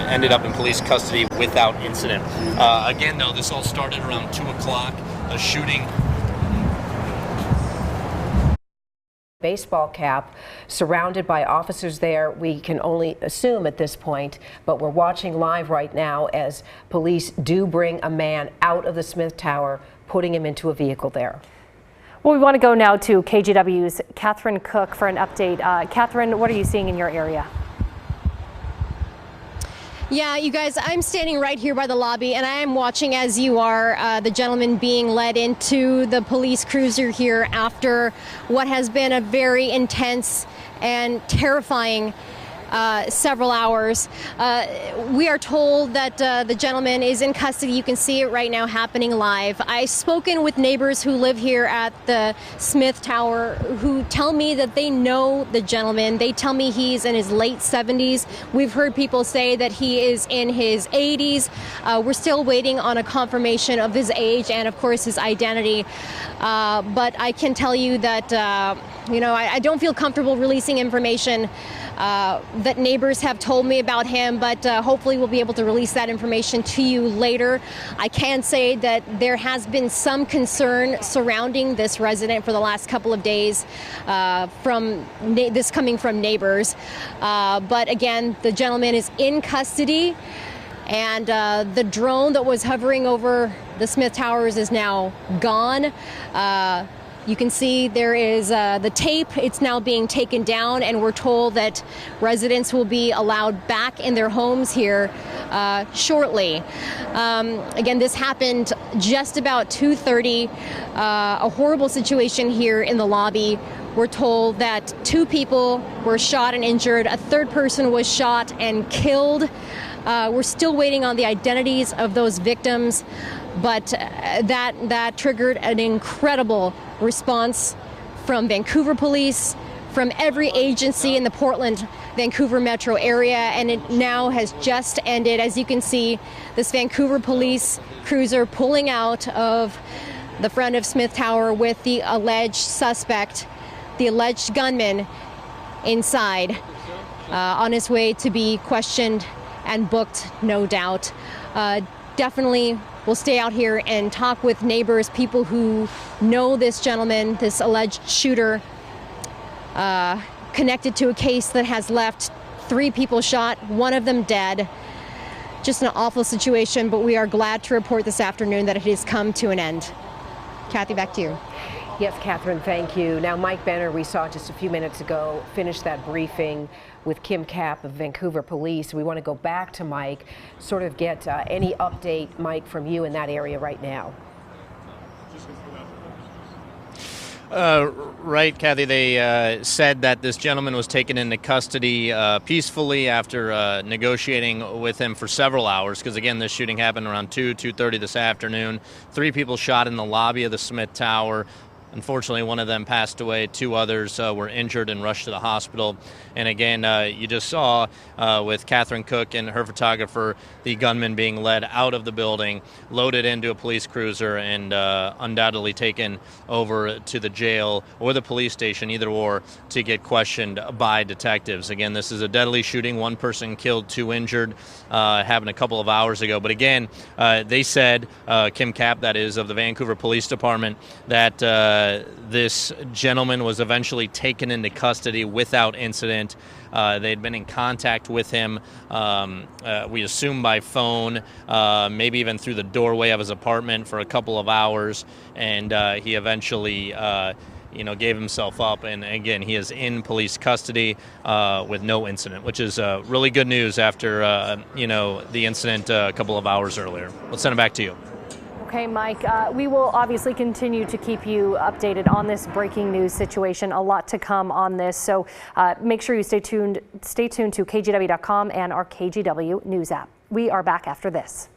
ended up in police custody without incident. Again, though, this all started around 2 o'clock. A shooting. Baseball cap, surrounded by officers there. We can only assume at this point, but we're watching live right now as police do bring a man out of the Smith Tower, putting him into a vehicle there. Well, we want to go now to KGW's Catherine Cook for an update. Catherine, what are you seeing in your area? Yeah, you guys, I'm standing right here by the lobby, and I am watching as you are the gentleman being led into the police cruiser here after what has been a very intense and terrifying several hours. We are told that the gentleman is in custody. You can see it right now happening live. I've spoken with neighbors who live here at the Smith Tower who tell me that they know the gentleman. They tell me he's in his late 70s. We've heard people say that he is in his 80s. We're still waiting on a confirmation of his age and, of course, his identity. But I can tell you that, I don't feel comfortable releasing information that neighbors have told me about him, but hopefully we'll be able to release that information to you later. I can say that there has been some concern surrounding this resident for the last couple of days this coming from neighbors. But again, the gentleman is in custody, and the drone that was hovering over the Smith Towers is now gone. You can see there is the tape. It's now being taken down, and we're told that residents will be allowed back in their homes here shortly. Again, this happened just about 2:30. A horrible situation here in the lobby we're told that 2 people were shot and injured. A third person was shot and killed. We're still waiting on the identities of those victims, but that triggered an incredible response from Vancouver police, from every agency in the Portland, Vancouver metro area, and it now has just ended. As you can see, this Vancouver police cruiser pulling out of the front of Smith Tower with the alleged suspect, the alleged gunman, inside, on his way to be questioned and booked, no doubt. Definitely we'll stay out here and talk with neighbors, people who know this gentleman, this alleged shooter, connected to a case that has left 3 people shot, 1 of them dead. Just an awful situation, but we are glad to report this afternoon that it has come to an end. Kathy, back to you. Yes, Catherine, thank you. Now, Mike Benner, we saw just a few minutes ago, finished that briefing with Kim Kapp of Vancouver Police. We want to go back to Mike, sort of get any update, Mike, from you in that area right now. Right, Kathy. They said that this gentleman was taken into custody peacefully after negotiating with him for several hours. Because again, this shooting happened around 2:30 this afternoon. 3 people shot in the lobby of the Smith Tower. Unfortunately, 1 of them passed away. 2 others were injured and rushed to the hospital. And again, you just saw with Catherine Cook and her photographer, the gunman being led out of the building, loaded into a police cruiser, and undoubtedly taken over to the jail or the police station, either or, to get questioned by detectives. Again, this is a deadly shooting. 1 person killed, 2 injured, happened a couple of hours ago. But again, they said, Kim Kapp, that is, of the Vancouver Police Department, that this gentleman was eventually taken into custody without incident. They'd been in contact with him, we assume by phone, maybe even through the doorway of his apartment for a couple of hours, and he eventually gave himself up. And again, he is in police custody with no incident, which is really good news after the incident a couple of hours earlier. Let's send it back to you. Okay, Mike, we will obviously continue to keep you updated on this breaking news situation. A lot to come on this, so make sure you stay tuned to KGW.com and our KGW News app. We are back after this.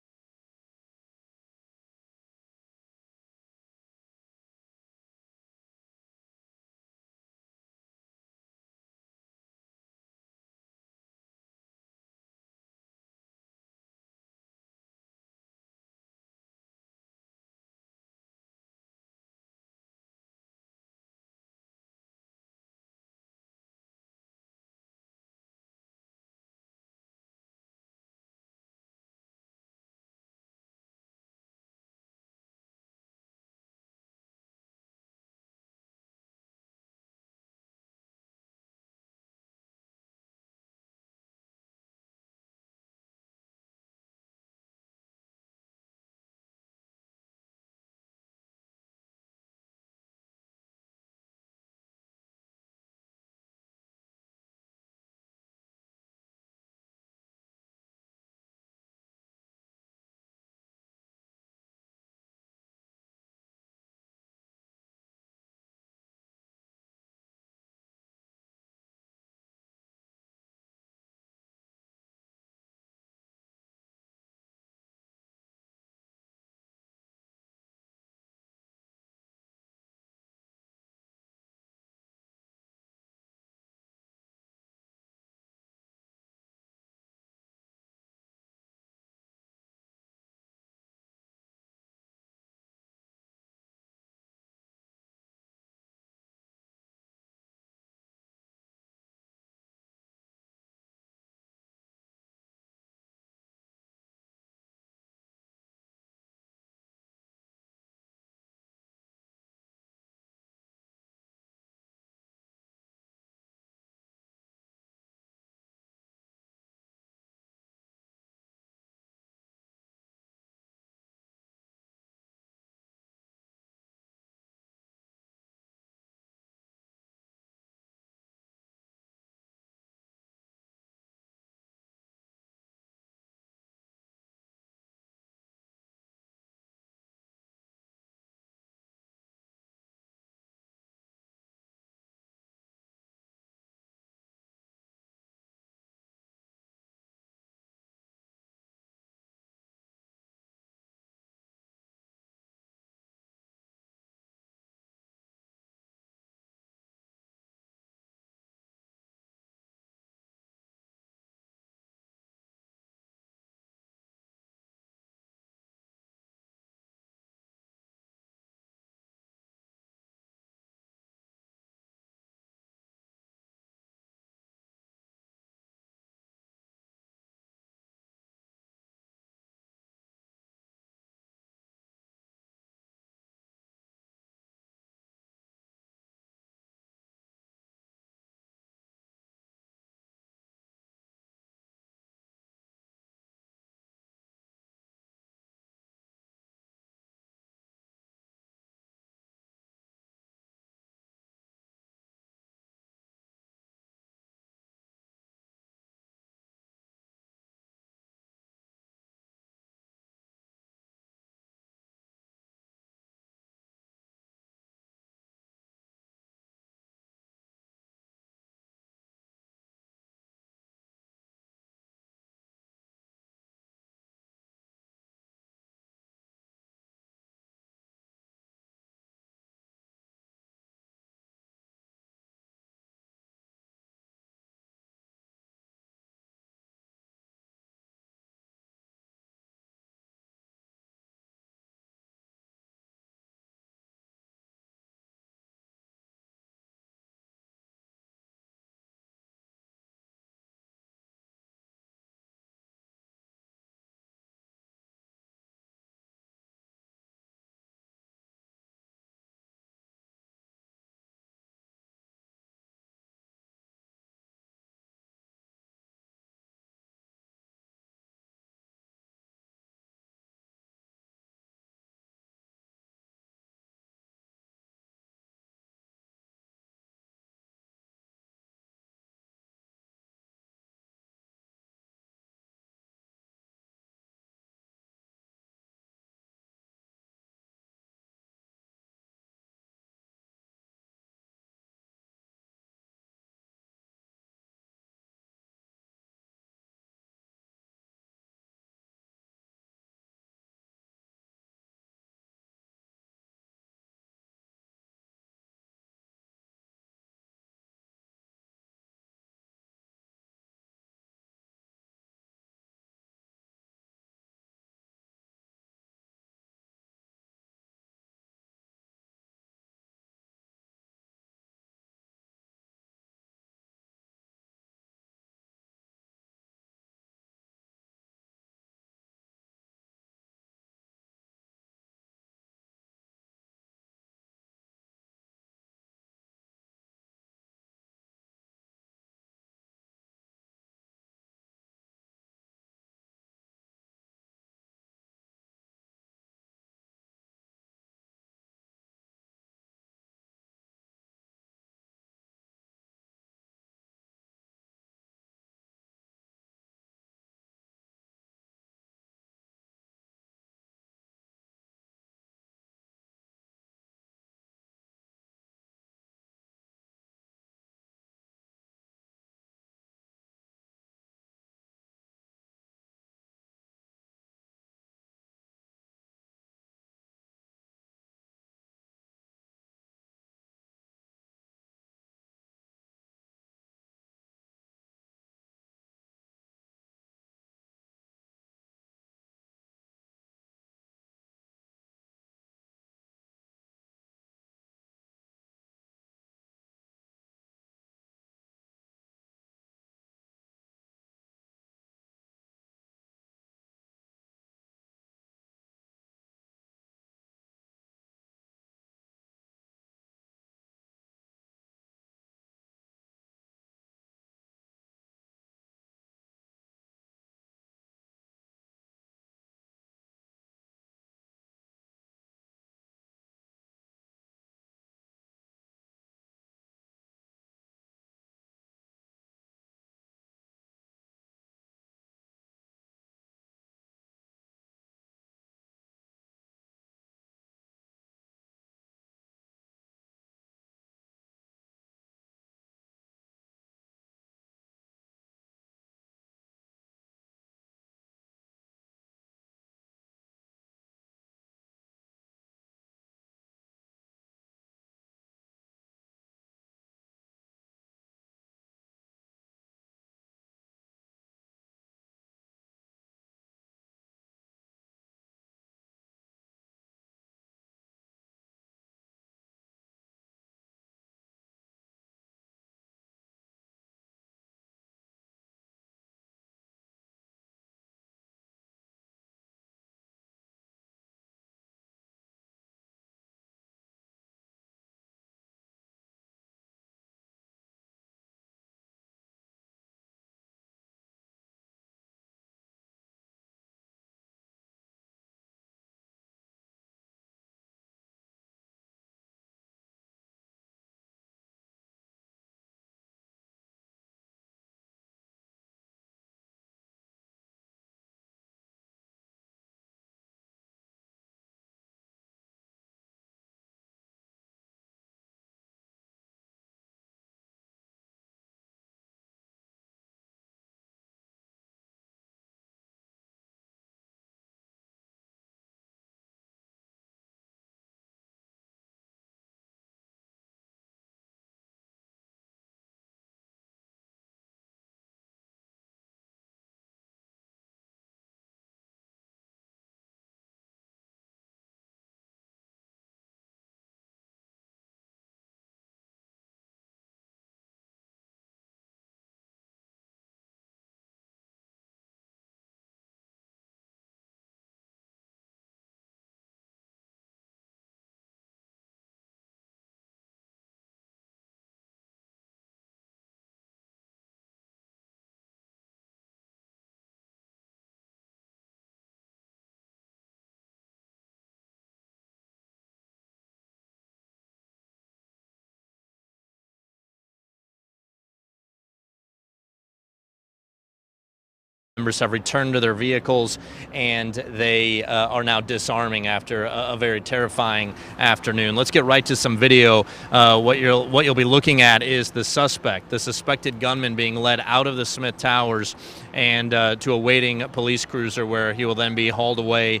Members have returned to their vehicles, and they are now disarming after a very terrifying afternoon. Let's get right to some video. What you'll be looking at is the suspected gunman being led out of the Smith Towers and to a waiting police cruiser, where he will then be hauled away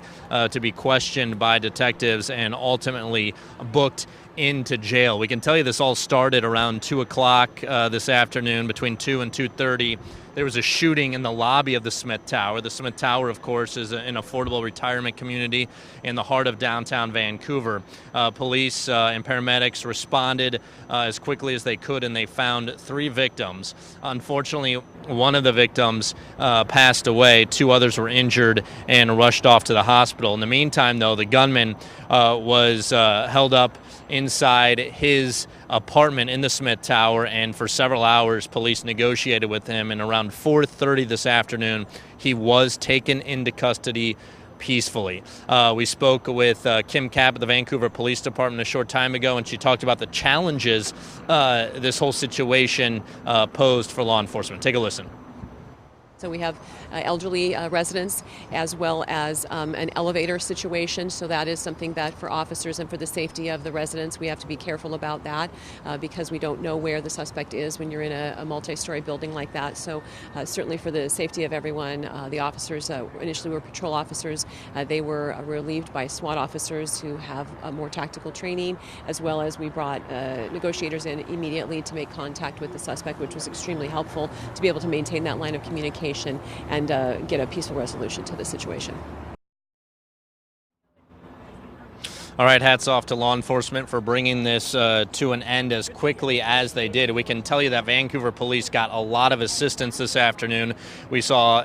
to be questioned by detectives and ultimately booked into jail. We can tell you this all started around 2 o'clock this afternoon, between 2 and 2:30. There was a shooting in the lobby of the Smith Tower. The Smith Tower, of course, is an affordable retirement community in the heart of downtown Vancouver. Police and paramedics responded as quickly as they could, and they found 3 victims. Unfortunately, one of the victims passed away. 2 others were injured and rushed off to the hospital. In the meantime, though, the gunman was held up inside his apartment in the Smith Tower, and for several hours police negotiated with him, and around 4:30 this afternoon he was taken into custody peacefully. We spoke with Kim Kapp at the Vancouver Police Department a short time ago, and she talked about the challenges this whole situation posed for law enforcement. Take a listen. So we have elderly residents, as well as an elevator situation. So that is something that for officers and for the safety of the residents, we have to be careful about that because we don't know where the suspect is when you're in a multi-story building like that. So certainly for the safety of everyone, the officers initially were patrol officers. They were relieved by SWAT officers who have more tactical training, as well as we brought negotiators in immediately to make contact with the suspect, which was extremely helpful to be able to maintain that line of communication and get a peaceful resolution to the situation. All right, hats off to law enforcement for bringing this to an end as quickly as they did. We can tell you that Vancouver police got a lot of assistance this afternoon. We saw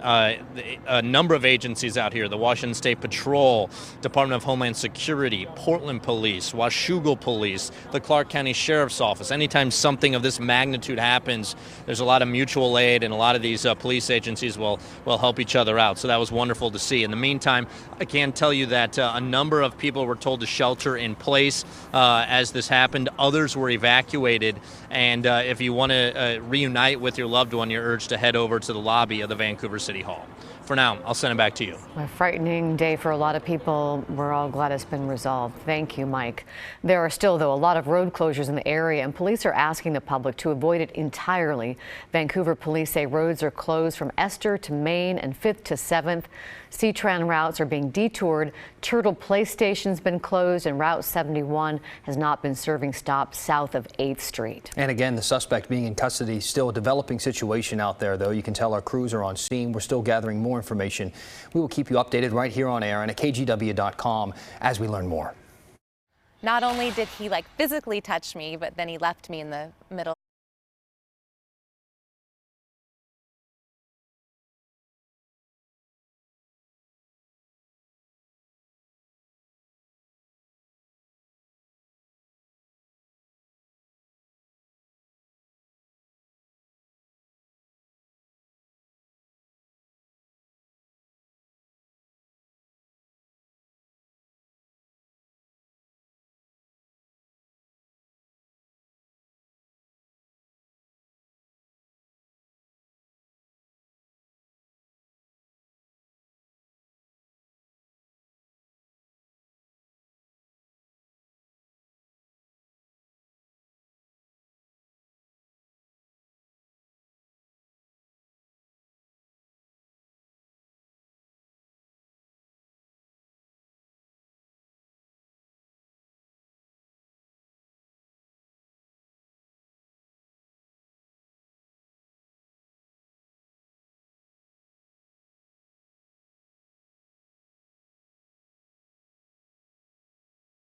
a number of agencies out here: the Washington State Patrol, Department of Homeland Security, Portland Police, Washougal Police, the Clark County Sheriff's Office. Anytime something of this magnitude happens, there's a lot of mutual aid, and a lot of these police agencies will help each other out. So that was wonderful to see. In the meantime, I can tell you that a number of people were told to shelter in place as this happened. Others were evacuated, and if you want to reunite with your loved one, you're urged to head over to the lobby of the Vancouver City Hall. For now, I'll send it back to you. A frightening day for a lot of people. We're all glad it's been resolved. Thank you, Mike. There are still, though, a lot of road closures in the area, and police are asking the public to avoid it entirely. Vancouver police say roads are closed from Esther to Main and 5th to 7th. C-Tran routes are being detoured. Turtle Place Station's been closed, and Route 71 has not been serving stops south of 8th Street. And again, the suspect being in custody. Still a developing situation out there, though. You can tell our crews are on scene. We're still gathering more information. We will keep you updated right here on air and at kgw.com as we learn more. Not only did he physically touch me, but then he left me in the middle.